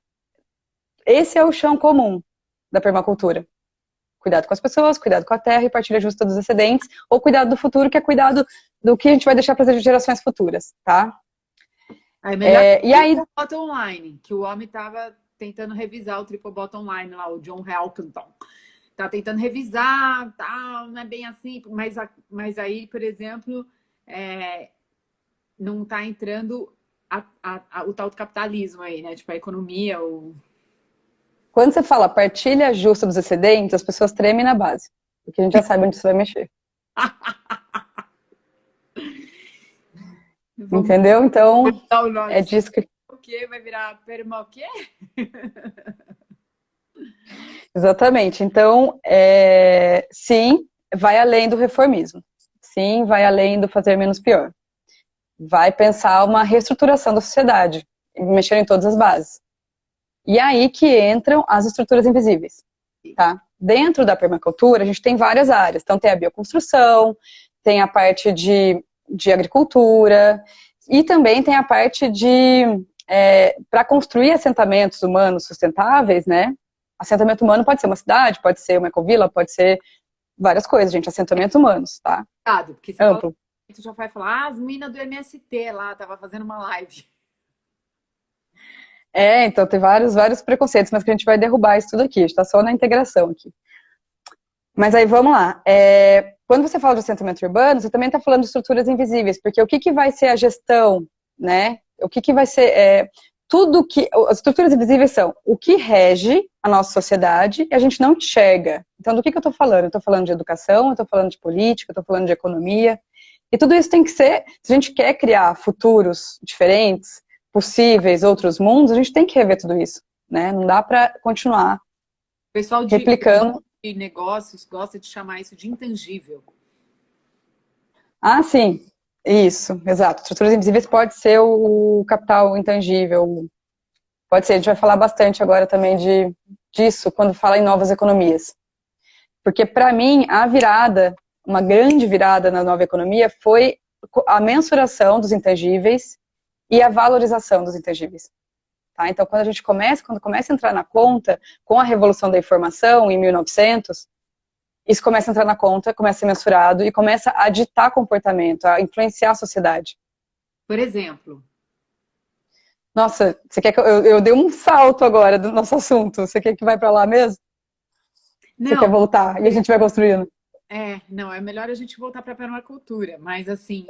esse é o chão comum da permacultura. Cuidado com as pessoas, cuidado com a terra e partilha justa dos excedentes, ou cuidado do futuro, que é cuidado do que a gente vai deixar para as gerações futuras, tá? E aí o bottom line, que o homem estava tentando revisar o triple bottom line lá, o John Elkington. Tá tentando revisar, tal, não é bem assim, mas aí, por exemplo, não está entrando o tal do capitalismo aí, né? Tipo, a economia, Quando você fala partilha justa dos excedentes, as pessoas tremem na base, porque a gente já sabe onde isso vai mexer. Entendeu? Então, é disso que... O quê? Vai virar perma o quê? Exatamente. Então, sim, vai além do reformismo. Sim, vai além do fazer menos pior. Vai pensar uma reestruturação da sociedade, mexer em todas as bases. E aí que entram as estruturas invisíveis, tá? Dentro da permacultura, a gente tem várias áreas. Então, tem a bioconstrução, tem a parte de agricultura, e também tem a parte de, para construir assentamentos humanos sustentáveis, né? Assentamento humano pode ser uma cidade, pode ser uma ecovila, pode ser várias coisas, gente, assentamentos humanos, tá? Porque você fala, Amplo. tu já vai falar, as meninas do MST lá, tava fazendo uma live. Então tem vários preconceitos, mas que a gente vai derrubar isso tudo aqui, a gente tá só na integração aqui. Mas aí vamos lá. Quando você fala de assentamento urbano, você também está falando de estruturas invisíveis, porque o que vai ser a gestão, né? O que vai ser tudo que as estruturas invisíveis são o que rege a nossa sociedade e a gente não enxerga. Então, do que eu estou falando? Eu estou falando de educação, eu estou falando de política, eu estou falando de economia. E tudo isso tem que ser, se a gente quer criar futuros diferentes, possíveis, outros mundos, a gente tem que rever tudo isso, né? Não dá para continuar O pessoal replicando. de negócios gosta de chamar isso de intangível. Ah, sim, isso, exato. Estruturas invisíveis pode ser o capital intangível, pode ser, a gente vai falar bastante agora também disso quando fala em novas economias. Porque, para mim, a virada, uma grande virada na nova economia foi a mensuração dos intangíveis e a valorização dos intangíveis. Tá? Então, quando começa a entrar na conta, com a revolução da informação, em 1900, isso começa a entrar na conta, começa a ser mensurado e começa a ditar comportamento, a influenciar a sociedade. Por exemplo? Nossa, você quer que eu dei um salto agora do nosso assunto? Você quer que vai para lá mesmo? Você quer Não, voltar e a gente vai construindo? não, é melhor a gente voltar para a permacultura, mas assim,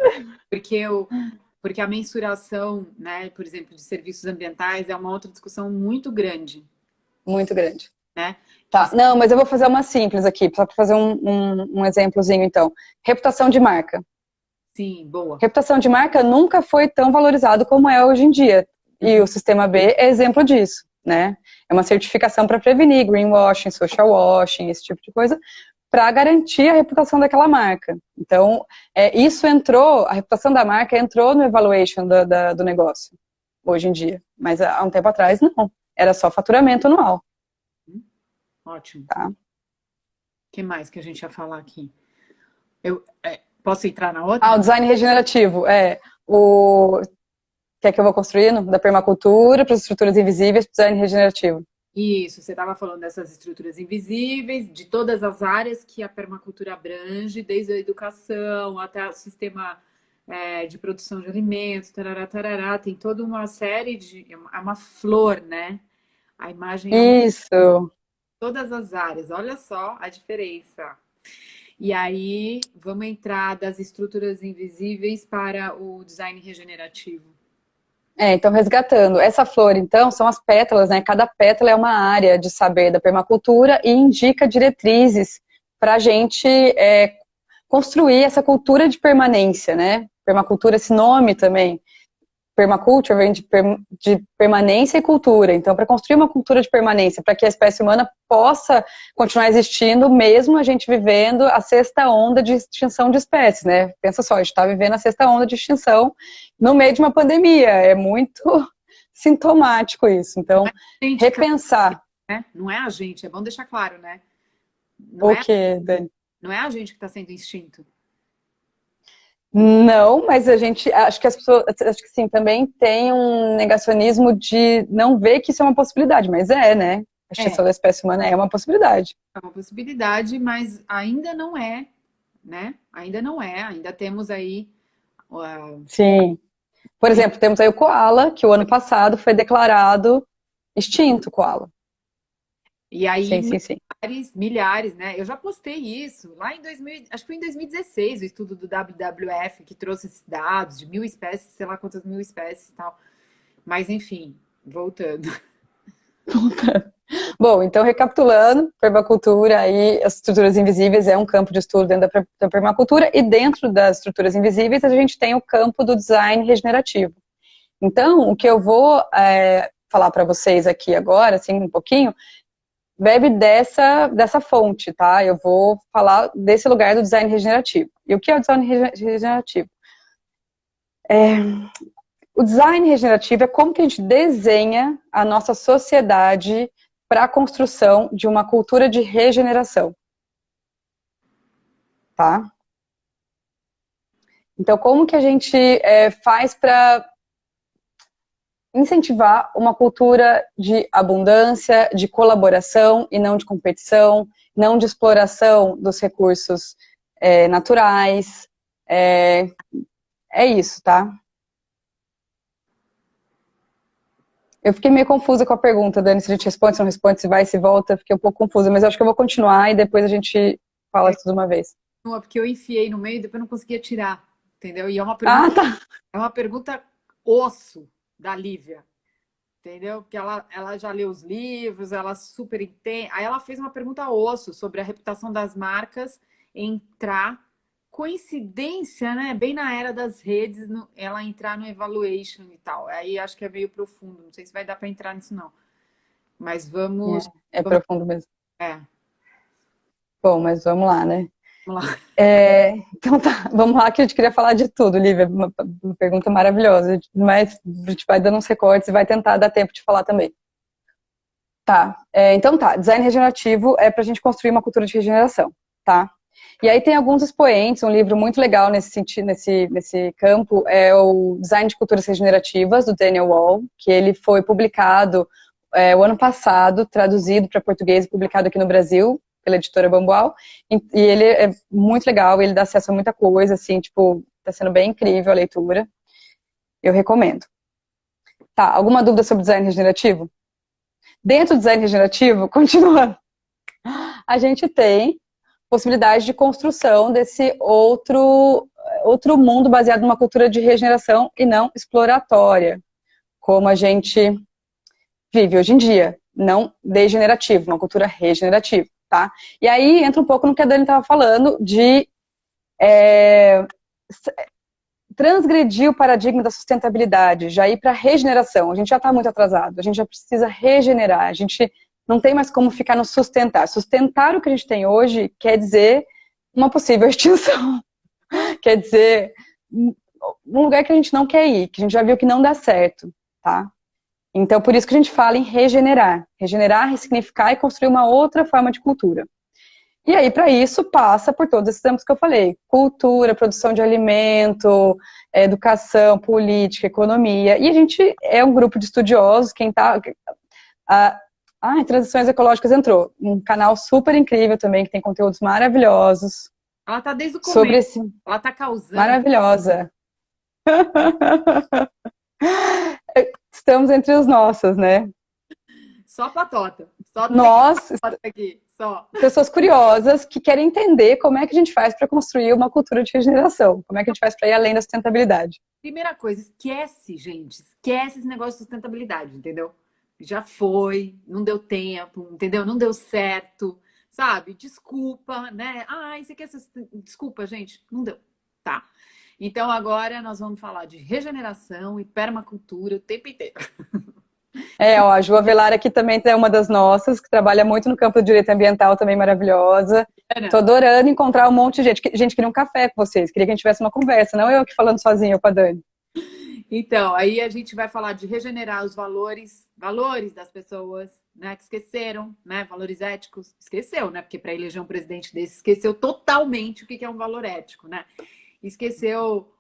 porque a mensuração, né, por exemplo, de serviços ambientais é uma outra discussão muito grande, Muito grande. né? Tá, não, mas eu vou fazer uma simples aqui, só para fazer um exemplozinho, então. Reputação de marca. Sim, boa. Reputação de marca nunca foi tão valorizado como é hoje em dia. E o Sistema B é exemplo disso, né? É uma certificação para prevenir greenwashing, social washing, esse tipo de coisa, para garantir a reputação daquela marca. Então, a reputação da marca entrou no evaluation do negócio, hoje em dia. Mas há um tempo atrás, não. Era só faturamento anual. Ótimo. Tá? O que mais que a gente ia falar aqui? Posso entrar na outra? O design regenerativo. Quer que eu vou construindo? Da permacultura para as estruturas invisíveis, design regenerativo. Isso, você estava falando dessas estruturas invisíveis, de todas as áreas que a permacultura abrange, desde a educação até o sistema de produção de alimentos, tarará, tarará, tem toda uma série é uma flor, né? A imagem é Isso. todas as áreas, olha só a diferença. E aí, vamos entrar das estruturas invisíveis para o design regenerativo. Então, resgatando. Essa flor, então, são as pétalas, né? Cada pétala é uma área de saber da permacultura e indica diretrizes para a gente construir essa cultura de permanência, né? Permacultura, esse nome também. Permaculture vem de permanência e cultura. Então, para construir uma cultura de permanência, para que a espécie humana possa continuar existindo, mesmo a gente vivendo a sexta onda de extinção de espécies, né? Pensa só, a gente está vivendo a sexta onda de extinção no meio de uma pandemia. É muito sintomático isso. Então, repensar. Não é a gente, é bom deixar claro, né? O quê, Dani? Não é a gente que está sendo extinto. Não, mas acho que as pessoas, acho que sim, também tem um negacionismo de não ver que isso é uma possibilidade, mas né? A extinção da espécie humana é uma possibilidade. É uma possibilidade, mas ainda não é, né? Ainda não é, ainda temos aí... Sim. Por exemplo, temos aí o koala, que o ano passado foi declarado extinto, o koala. E aí, sim. Milhares, né? Eu já postei isso lá em 2000, acho que foi em 2016, o estudo do WWF que trouxe esses dados de 1.000 espécies, sei lá quantas 1.000 espécies e tal. Mas enfim, voltando. Bom, então recapitulando, permacultura aí, as estruturas invisíveis é um campo de estudo dentro da permacultura e dentro das estruturas invisíveis a gente tem o campo do design regenerativo. Então, o que eu vou falar para vocês aqui agora, assim, um pouquinho, bebe dessa fonte, tá? Eu vou falar desse lugar do design regenerativo. E o que é o design regenerativo? O design regenerativo é como que a gente desenha a nossa sociedade para a construção de uma cultura de regeneração. Tá? Então, como que a gente faz para incentivar uma cultura de abundância, de colaboração e não de competição, não de exploração dos recursos naturais. É isso, tá? Eu fiquei meio confusa com a pergunta, Dani, se a gente responde, se não responde, se vai, se volta. Fiquei um pouco confusa, mas eu acho que eu vou continuar e depois a gente fala tudo de uma vez. Porque eu enfiei no meio e depois não conseguia tirar, entendeu? E Ah, tá. é uma pergunta osso da Lívia, entendeu? Porque ela já leu os livros, ela super entende. Aí ela fez uma pergunta osso sobre a reputação das marcas entrar. Coincidência, né? Bem na era das redes, ela entrar no evaluation e tal. Aí acho que é meio profundo. Não sei se vai dar para entrar nisso, não. Mas vamos. É vamos profundo mesmo. é, Bom, mas vamos lá, né? vamos lá. Então tá, vamos lá que a gente queria falar de tudo, Lívia. Uma pergunta maravilhosa, mas a gente vai dando uns recortes e vai tentar dar tempo de falar também. Tá, então tá, design regenerativo é pra gente construir uma cultura de regeneração, tá? E aí tem alguns expoentes, um livro muito legal nesse sentido, nesse campo, é o Design de Culturas Regenerativas, do Daniel Wall, que ele foi publicado o ano passado, traduzido para português e publicado aqui no Brasil, pela editora Bambual, e ele é muito legal, ele dá acesso a muita coisa, assim, tipo, tá sendo bem incrível a leitura, eu recomendo. Tá, alguma dúvida sobre design regenerativo? Dentro do design regenerativo, continuando, a gente tem possibilidade de construção desse outro mundo baseado numa cultura de regeneração e não exploratória, como a gente vive hoje em dia, não degenerativo, uma cultura regenerativa, tá? E aí entra um pouco no que a Dani estava falando de transgredir o paradigma da sustentabilidade, já ir para a regeneração. A gente já está muito atrasado, a gente já precisa regenerar, a gente não tem mais como ficar no sustentar. Sustentar o que a gente tem hoje quer dizer uma possível extinção, quer dizer um lugar que a gente não quer ir, que a gente já viu que não dá certo, tá? Então, por isso que a gente fala em regenerar. Regenerar, ressignificar e construir uma outra forma de cultura. E aí, para isso, passa por todos esses âmbitos que eu falei. Cultura, produção de alimento, educação, política, economia. E a gente é um grupo de estudiosos, quem está... Transições Ecológicas entrou. Um canal super incrível também, que tem conteúdos maravilhosos. Ela tá desde o Sobre começo. esse... Ela tá causando. Maravilhosa. Estamos entre os nossos, né? Só patota. Só tem Nós, patota aqui. Só. pessoas curiosas que querem entender como é que a gente faz para construir uma cultura de regeneração, como é que a gente faz para ir além da sustentabilidade. Primeira coisa, esquece, gente. Esquece esse negócio de sustentabilidade, entendeu? Já foi, não deu tempo, entendeu? Não deu certo, sabe? Desculpa, né? Ai, você quer... Desculpa, gente, não deu, tá? Então agora nós vamos falar de regeneração e permacultura o tempo inteiro. Ó, a Ju Avelar aqui também é uma das nossas, que trabalha muito no campo do direito ambiental, também maravilhosa. Tô adorando encontrar um monte de gente. Gente, queria um café com vocês, queria que a gente tivesse uma conversa, não eu aqui falando sozinha com a Dani. Então, aí a gente vai falar de regenerar os valores das pessoas, né, que esqueceram, né, valores éticos, esqueceu, né, porque para eleger um presidente desse, esqueceu totalmente o que é um valor ético, né, esqueceu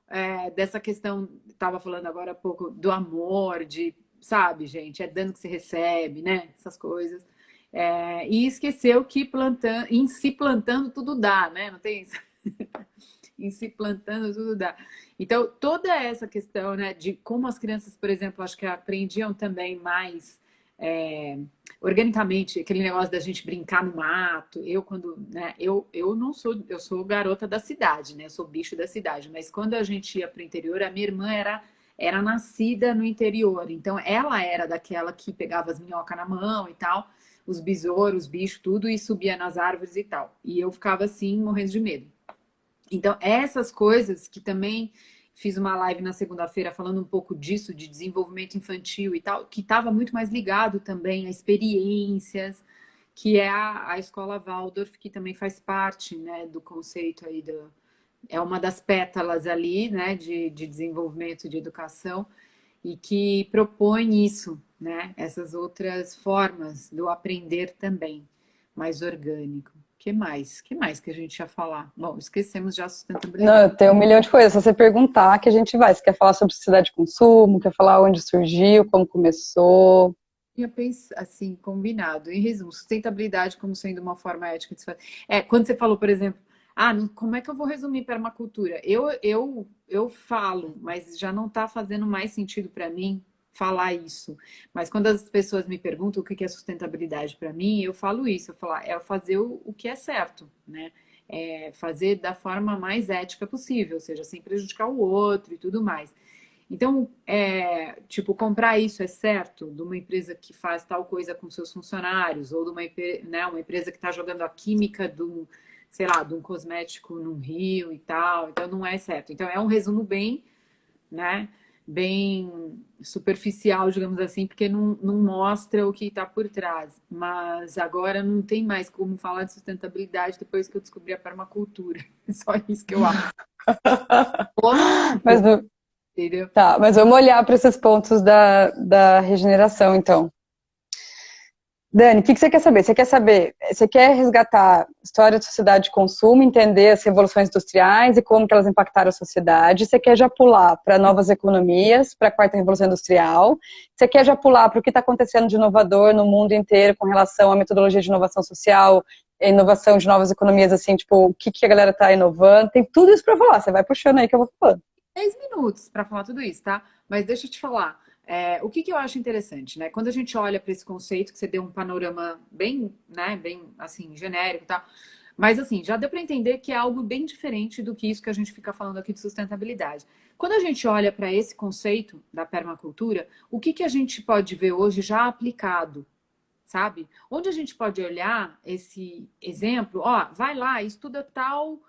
dessa questão, estava falando agora há pouco, do amor, de, sabe, gente, é dano que se recebe, né, essas coisas, e esqueceu que em se plantando tudo dá, né, não tem isso? Em se plantando tudo dá. Então, toda essa questão, né, de como as crianças, por exemplo, acho que aprendiam também mais organicamente, aquele negócio da gente brincar no mato. Eu, quando, né, eu não sou, eu sou garota da cidade, né, eu sou bicho da cidade, mas quando a gente ia para o interior, a minha irmã era nascida no interior, então ela era daquela que pegava as minhocas na mão e tal, os besouros, os bichos, tudo, e subia nas árvores e tal. E eu ficava assim, morrendo de medo. Então, essas coisas que também fiz uma live na segunda-feira falando um pouco disso, de desenvolvimento infantil e tal, que estava muito mais ligado também a experiências, que é a escola Waldorf, que também faz parte, né, do conceito aí é uma das pétalas ali, né, de desenvolvimento de educação e que propõe isso, né, essas outras formas do aprender também, mais orgânico. Que mais? Que mais que a gente ia falar? Bom, esquecemos já a sustentabilidade. Não, tem um milhão de coisas. Se você perguntar, que a gente vai. Você quer falar sobre sociedade de consumo? Quer falar onde surgiu, como começou? Tinha pensado, assim, combinado. Em resumo, sustentabilidade como sendo uma forma ética de se fazer. Quando você falou, por exemplo, como é que eu vou resumir permacultura? Eu falo, mas já não está fazendo mais sentido para mim falar isso. Mas quando as pessoas me perguntam o que é sustentabilidade para mim, eu falo isso. Eu falo, é fazer o que é certo, né? É fazer da forma mais ética possível, ou seja, sem prejudicar o outro e tudo mais. Então, tipo, comprar isso é certo de uma empresa que faz tal coisa com seus funcionários, ou de uma empresa que está jogando a química do, sei lá, de um cosmético num rio e tal. Então, não é certo. Então, é um resumo bem, né, bem superficial, digamos assim, porque não mostra o que está por trás. Mas agora não tem mais como falar de sustentabilidade depois que eu descobri a permacultura. Só isso que eu acho. Ou não, Mas, entendeu? tá, mas vamos olhar para esses pontos da regeneração, então. Dani, o que você quer saber? Você quer resgatar a história da sociedade de consumo, entender as revoluções industriais e como que elas impactaram a sociedade? Você quer já pular para novas economias, para a quarta revolução industrial? Você quer já pular para o que está acontecendo de inovador no mundo inteiro com relação à metodologia de inovação social, inovação de novas economias, assim, tipo, o que a galera está inovando? Tem tudo isso para falar, você vai puxando aí que eu vou falando. 10 minutos para falar tudo isso, tá? Mas deixa eu te falar. O que eu acho interessante, né? Quando a gente olha para esse conceito, que você deu um panorama bem, né, bem assim, genérico e tal, mas assim, já deu para entender que é algo bem diferente do que isso que a gente fica falando aqui de sustentabilidade. Quando a gente olha para esse conceito da permacultura, o que a gente pode ver hoje já aplicado, sabe? Onde a gente pode olhar esse exemplo, ó, vai lá, estuda tal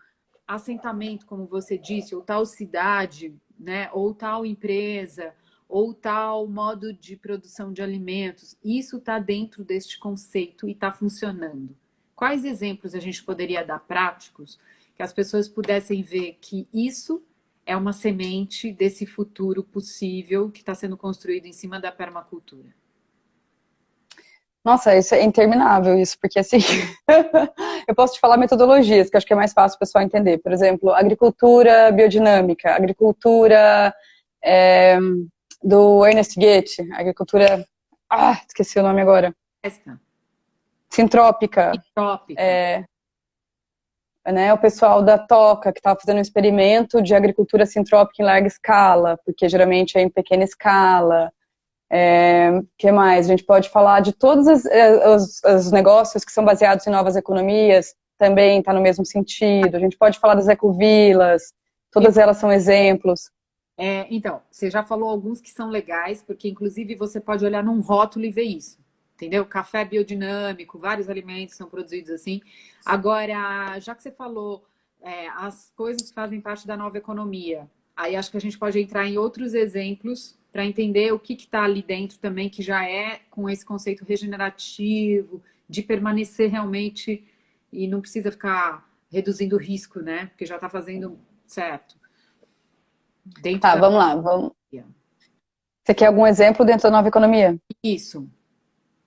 assentamento, como você disse, ou tal cidade, né, ou tal empresa, ou tal modo de produção de alimentos. Isso está dentro deste conceito e está funcionando. Quais exemplos a gente poderia dar práticos que as pessoas pudessem ver que isso é uma semente desse futuro possível que está sendo construído em cima da permacultura? Nossa, isso é interminável, isso, porque assim, eu posso te falar metodologias, que acho que é mais fácil o pessoal entender. Por exemplo, agricultura biodinâmica, agricultura do Ernest Goethe, agricultura, esqueci o nome agora, Esta, sintrópica, trópica. né, o pessoal da Toca, que estava fazendo um experimento de agricultura sintrópica em larga escala, porque geralmente é em pequena escala. Que mais? A gente pode falar de todos os negócios que são baseados em novas economias, também está no mesmo sentido. A gente pode falar das ecovilas, todas elas são exemplos. Então, você já falou alguns que são legais, porque inclusive você pode olhar num rótulo e ver isso. Entendeu? Café biodinâmico, vários alimentos são produzidos assim. Agora, já que você falou as coisas que fazem parte da nova economia, aí acho que a gente pode entrar em outros exemplos para entender o que está ali dentro também, que já é com esse conceito regenerativo, de permanecer realmente e não precisa ficar reduzindo o risco, né? Porque já está fazendo certo. Dentro Tá, da vamos lá. Você quer algum exemplo dentro da nova economia? Isso.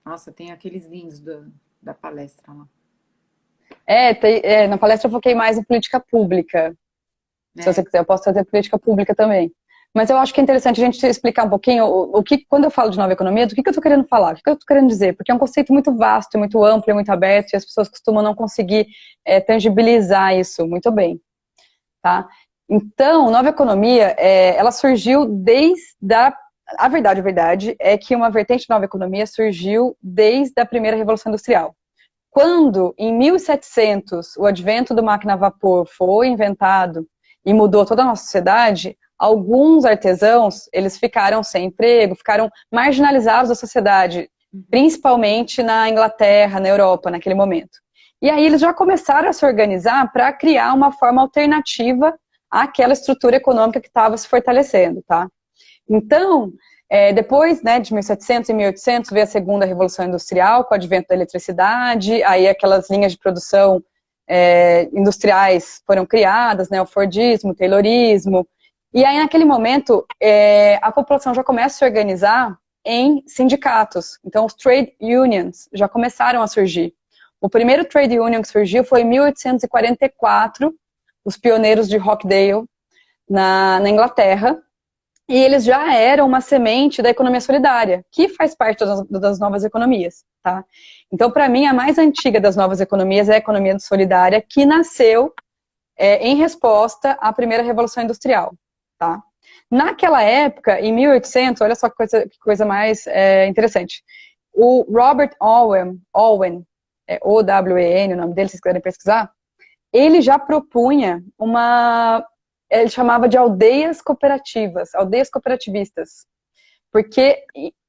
Nossa, tem aqueles lindos da palestra lá. Na palestra eu foquei mais em política pública. Se você quiser, eu posso trazer política pública também. Mas eu acho que é interessante a gente explicar um pouquinho quando eu falo de nova economia, do que eu estou querendo falar, o que eu estou querendo dizer, porque é um conceito muito vasto, muito amplo, muito aberto, e as pessoas costumam não conseguir tangibilizar isso muito bem, tá? Então, nova economia, ela surgiu a verdade é que uma vertente de nova economia surgiu desde a primeira Revolução Industrial. Quando, em 1700, o advento da máquina a vapor foi inventado e mudou toda a nossa sociedade, alguns artesãos, eles ficaram sem emprego, ficaram marginalizados da sociedade, principalmente na Inglaterra, na Europa, naquele momento. E aí eles já começaram a se organizar para criar uma forma alternativa àquela estrutura econômica que estava se fortalecendo, tá? Então, depois, né, de 1700 e 1800, veio a segunda Revolução Industrial, com o advento da eletricidade, aí aquelas linhas de produção industriais foram criadas, né, o Fordismo, o Taylorismo, e aí naquele momento a população já começa a se organizar em sindicatos, então os trade unions já começaram a surgir. O primeiro trade union que surgiu foi em 1844, os pioneiros de Rochdale, na Inglaterra, e eles já eram uma semente da economia solidária, que faz parte das novas economias, tá? Então, para mim, a mais antiga das novas economias é a economia solidária, que nasceu em resposta à primeira Revolução Industrial, tá? Naquela época, em 1800, olha só que coisa mais interessante, o Robert Owen, O-W-E-N, o nome dele, se vocês quiserem pesquisar, ele já propunha ele chamava de aldeias cooperativas, aldeias cooperativistas, porque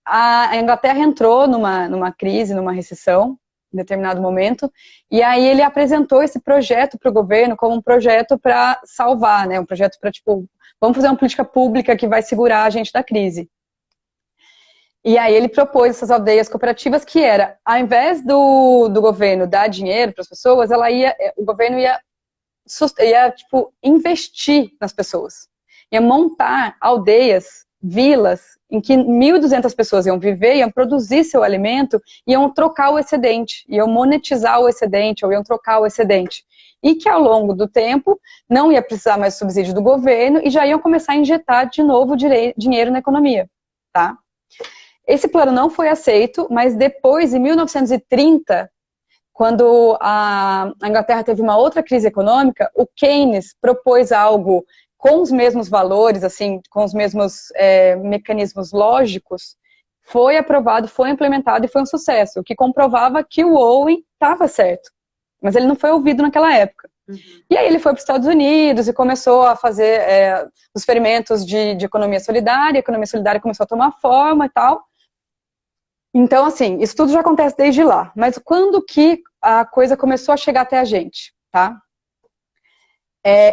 a Inglaterra entrou numa crise, numa recessão, em determinado momento, e aí ele apresentou esse projeto para o governo como um projeto para salvar, né, um projeto para, tipo, vamos fazer uma política pública que vai segurar a gente da crise. E aí ele propôs essas aldeias cooperativas que era, ao invés do governo dar dinheiro para as pessoas, o governo ia tipo, investir nas pessoas. Ia montar aldeias, vilas, em que 1.200 pessoas iam viver, iam produzir seu alimento, iam trocar o excedente, iam monetizar o excedente, ou iam trocar o excedente. E que ao longo do tempo não ia precisar mais de subsídio do governo e já iam começar a injetar de novo dinheiro na economia, tá? Esse plano não foi aceito, mas depois, em 1930, quando a Inglaterra teve uma outra crise econômica, o Keynes propôs algo com os mesmos valores, assim, com os mesmos mecanismos lógicos, foi aprovado, foi implementado e foi um sucesso, o que comprovava que o Owen estava certo, mas ele não foi ouvido naquela época. Uhum. E aí ele foi para os Estados Unidos e começou a fazer os experimentos de economia solidária, a economia solidária começou a tomar forma e tal. Então, assim, isso tudo já acontece desde lá. Mas quando que a coisa começou a chegar até a gente, tá?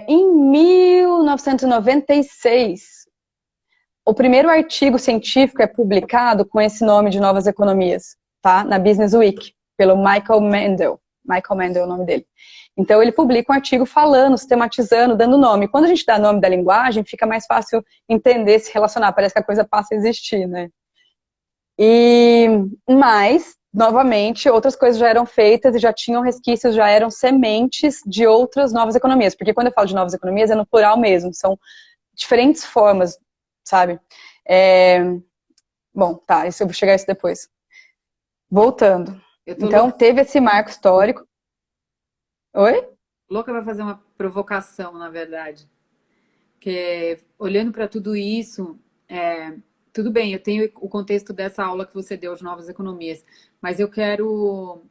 Em 1996, o primeiro artigo científico é publicado com esse nome de novas economias, tá? Na Business Week, pelo Michael Mandel. Michael Mandel é o nome dele. Então, ele publica um artigo falando, sistematizando, dando nome. Quando a gente dá nome da linguagem, fica mais fácil entender, se relacionar. Parece que a coisa passa a existir, né? Mas, novamente, outras coisas já eram feitas e já tinham resquícios, já eram sementes de outras novas economias. Porque quando eu falo de novas economias, é no plural mesmo. São diferentes formas, sabe? Bom, tá, eu vou chegar a isso depois. Voltando. Então, teve esse marco histórico. Oi? Louca vai fazer uma provocação, na verdade. Porque, olhando para tudo isso... Tudo bem, eu tenho o contexto dessa aula que você deu de novas economias, mas eu quero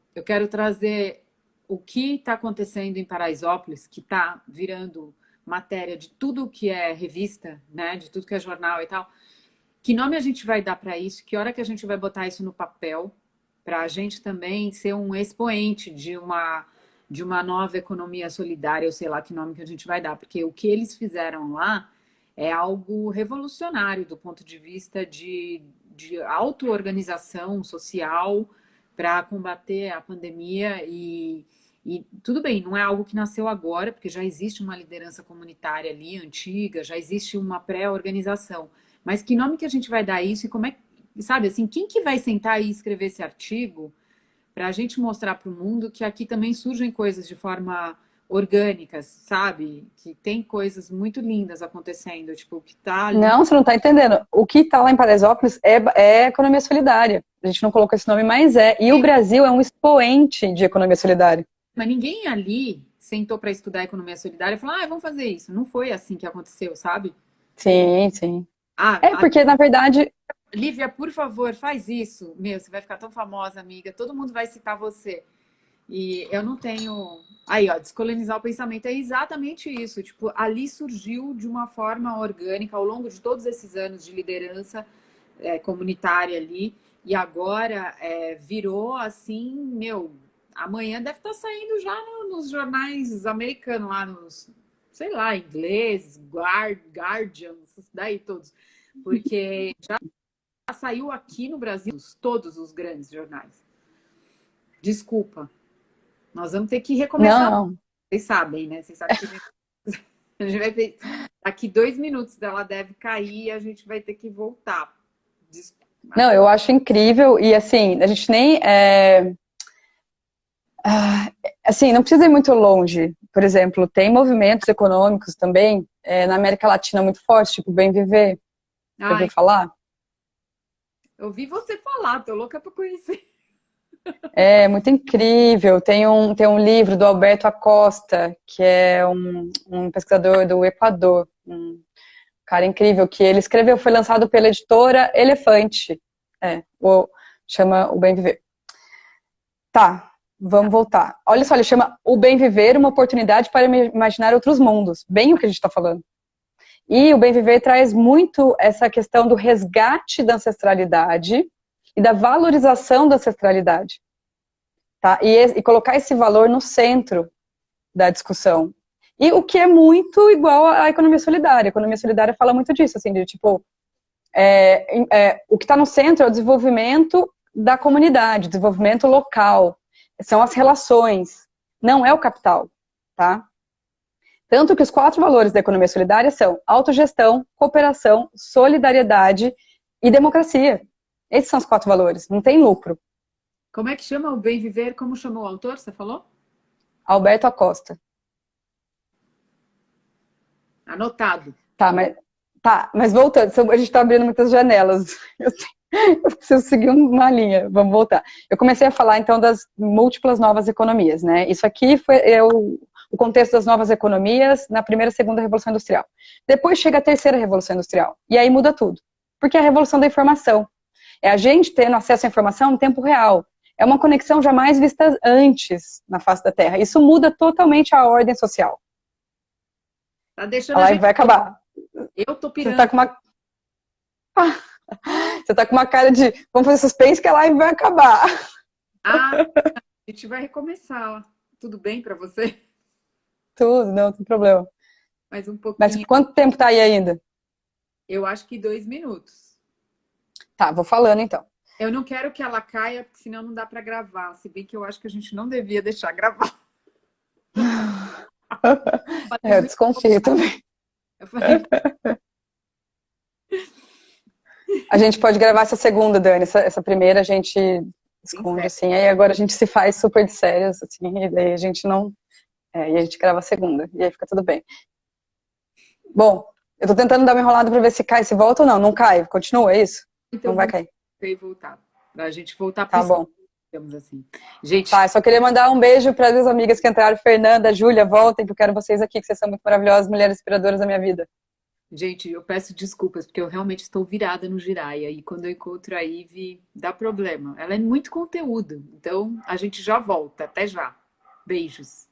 trazer o que está acontecendo em Paraisópolis, que está virando matéria de tudo que é revista, né, de tudo que é jornal e tal. Que nome a gente vai dar para isso? Que hora que a gente vai botar isso no papel para a gente também ser um expoente de uma nova economia solidária, ou sei lá que nome que a gente vai dar, porque o que eles fizeram lá é algo revolucionário do ponto de vista de auto-organização social para combater a pandemia e tudo bem, não é algo que nasceu agora, porque já existe uma liderança comunitária ali, antiga, já existe uma pré-organização. Mas que nome que a gente vai dar isso e como é, sabe, assim, quem que vai sentar e escrever esse artigo para a gente mostrar para o mundo que aqui também surgem coisas de forma orgânicas, sabe? Que tem coisas muito lindas acontecendo, tipo, que tá ali... Não, você não tá entendendo. O que tá lá em Paraisópolis é economia solidária. A gente não colocou esse nome, mas é. E o Brasil é um expoente de economia solidária. Mas ninguém ali sentou para estudar economia solidária e falou, vamos fazer isso. Não foi assim que aconteceu, sabe? Sim, sim. Porque, na verdade... Lívia, por favor, faz isso. Meu, você vai ficar tão famosa, amiga. Todo mundo vai citar você. E eu não tenho... Aí, ó, descolonizar o pensamento é exatamente isso. Tipo, ali surgiu de uma forma orgânica ao longo de todos esses anos de liderança comunitária ali. E agora virou assim, meu... Amanhã deve estar saindo já nos jornais americanos, lá nos, sei lá, inglês, Guardian, daí todos. Porque já saiu aqui no Brasil todos os grandes jornais. Desculpa. Nós vamos ter que recomeçar. Não. Vocês sabem, né? Vocês sabem que a gente vai ter... Daqui 2 minutos ela deve cair e a gente vai ter que voltar. Desculpa. Não, eu acho incrível. E assim, a gente nem... Ah, assim, não precisa ir muito longe. Por exemplo, tem movimentos econômicos também na América Latina muito fortes, tipo Bem Viver. Já ouviu Ai, falar? eu ouvi você falar, tô louca pra conhecer. É muito incrível. Tem um livro do Alberto Acosta, que é um pesquisador do Equador, um cara incrível, que ele escreveu, foi lançado pela editora Elefante. Chama O Bem Viver. Tá, vamos voltar. Olha só, ele chama O Bem Viver, uma oportunidade para imaginar outros mundos. Bem o que a gente está falando. E o Bem Viver traz muito essa questão do resgate da ancestralidade e da valorização da ancestralidade. Tá? E colocar esse valor no centro da discussão. E o que é muito igual à economia solidária. A economia solidária fala muito disso, assim, de tipo, o que está no centro é o desenvolvimento da comunidade, desenvolvimento local, são as relações, não é o capital, tá? Tanto que os 4 valores da economia solidária são autogestão, cooperação, solidariedade e democracia. Esses são os 4 valores, não tem lucro. Como é que chama o Bem Viver? Como chamou o autor, você falou? Alberto Acosta. Anotado. Mas voltando, a gente está abrindo muitas janelas. Eu preciso seguir uma linha, vamos voltar. Eu comecei a falar, então, das múltiplas novas economias, né? Isso aqui é o contexto das novas economias na primeira e segunda Revolução Industrial. Depois chega a terceira Revolução Industrial, e aí muda tudo. Porque é a Revolução da Informação. É a gente tendo acesso à informação em tempo real. É uma conexão jamais vista antes na face da Terra. Isso muda totalmente a ordem social. Tá deixando A a live gente. vai acabar. Eu tô Você pirando. tá com uma... Você tá com uma cara de vamos fazer suspense que a live vai acabar. Ah, a gente vai recomeçar. Tudo bem pra você? Tudo, não tem problema. Mais um Mas pouquinho. quanto tempo tá aí ainda? Eu acho que 2 minutos. Tá, vou falando então. Eu não quero que ela caia, porque senão não dá pra gravar. Se bem que eu acho que a gente não devia deixar gravar. Falei Eu muito. desconfio também. Eu falei, A gente pode gravar essa segunda, Dani. Essa primeira a gente bem esconde, sério. assim. Aí agora a gente se faz super de sérias, assim. E daí a gente não... e a gente grava a segunda. E aí fica tudo bem. Bom, eu tô tentando dar uma enrolada pra ver se cai, se volta ou não. Não cai, continua, é isso? Não Então vai vamos cair. voltar. Pra gente voltar pro Tá esquema, bom. digamos assim. Gente, Tá, eu só queria mandar um beijo para as amigas que entraram. Fernanda, Júlia, voltem, que eu quero vocês aqui, que vocês são muito maravilhosas, mulheres inspiradoras da minha vida. gente, eu peço desculpas, porque eu realmente estou virada no Jiraya. E quando eu encontro a Ive, dá problema. Ela é muito conteúdo. Então, a gente já volta. Até já. Beijos.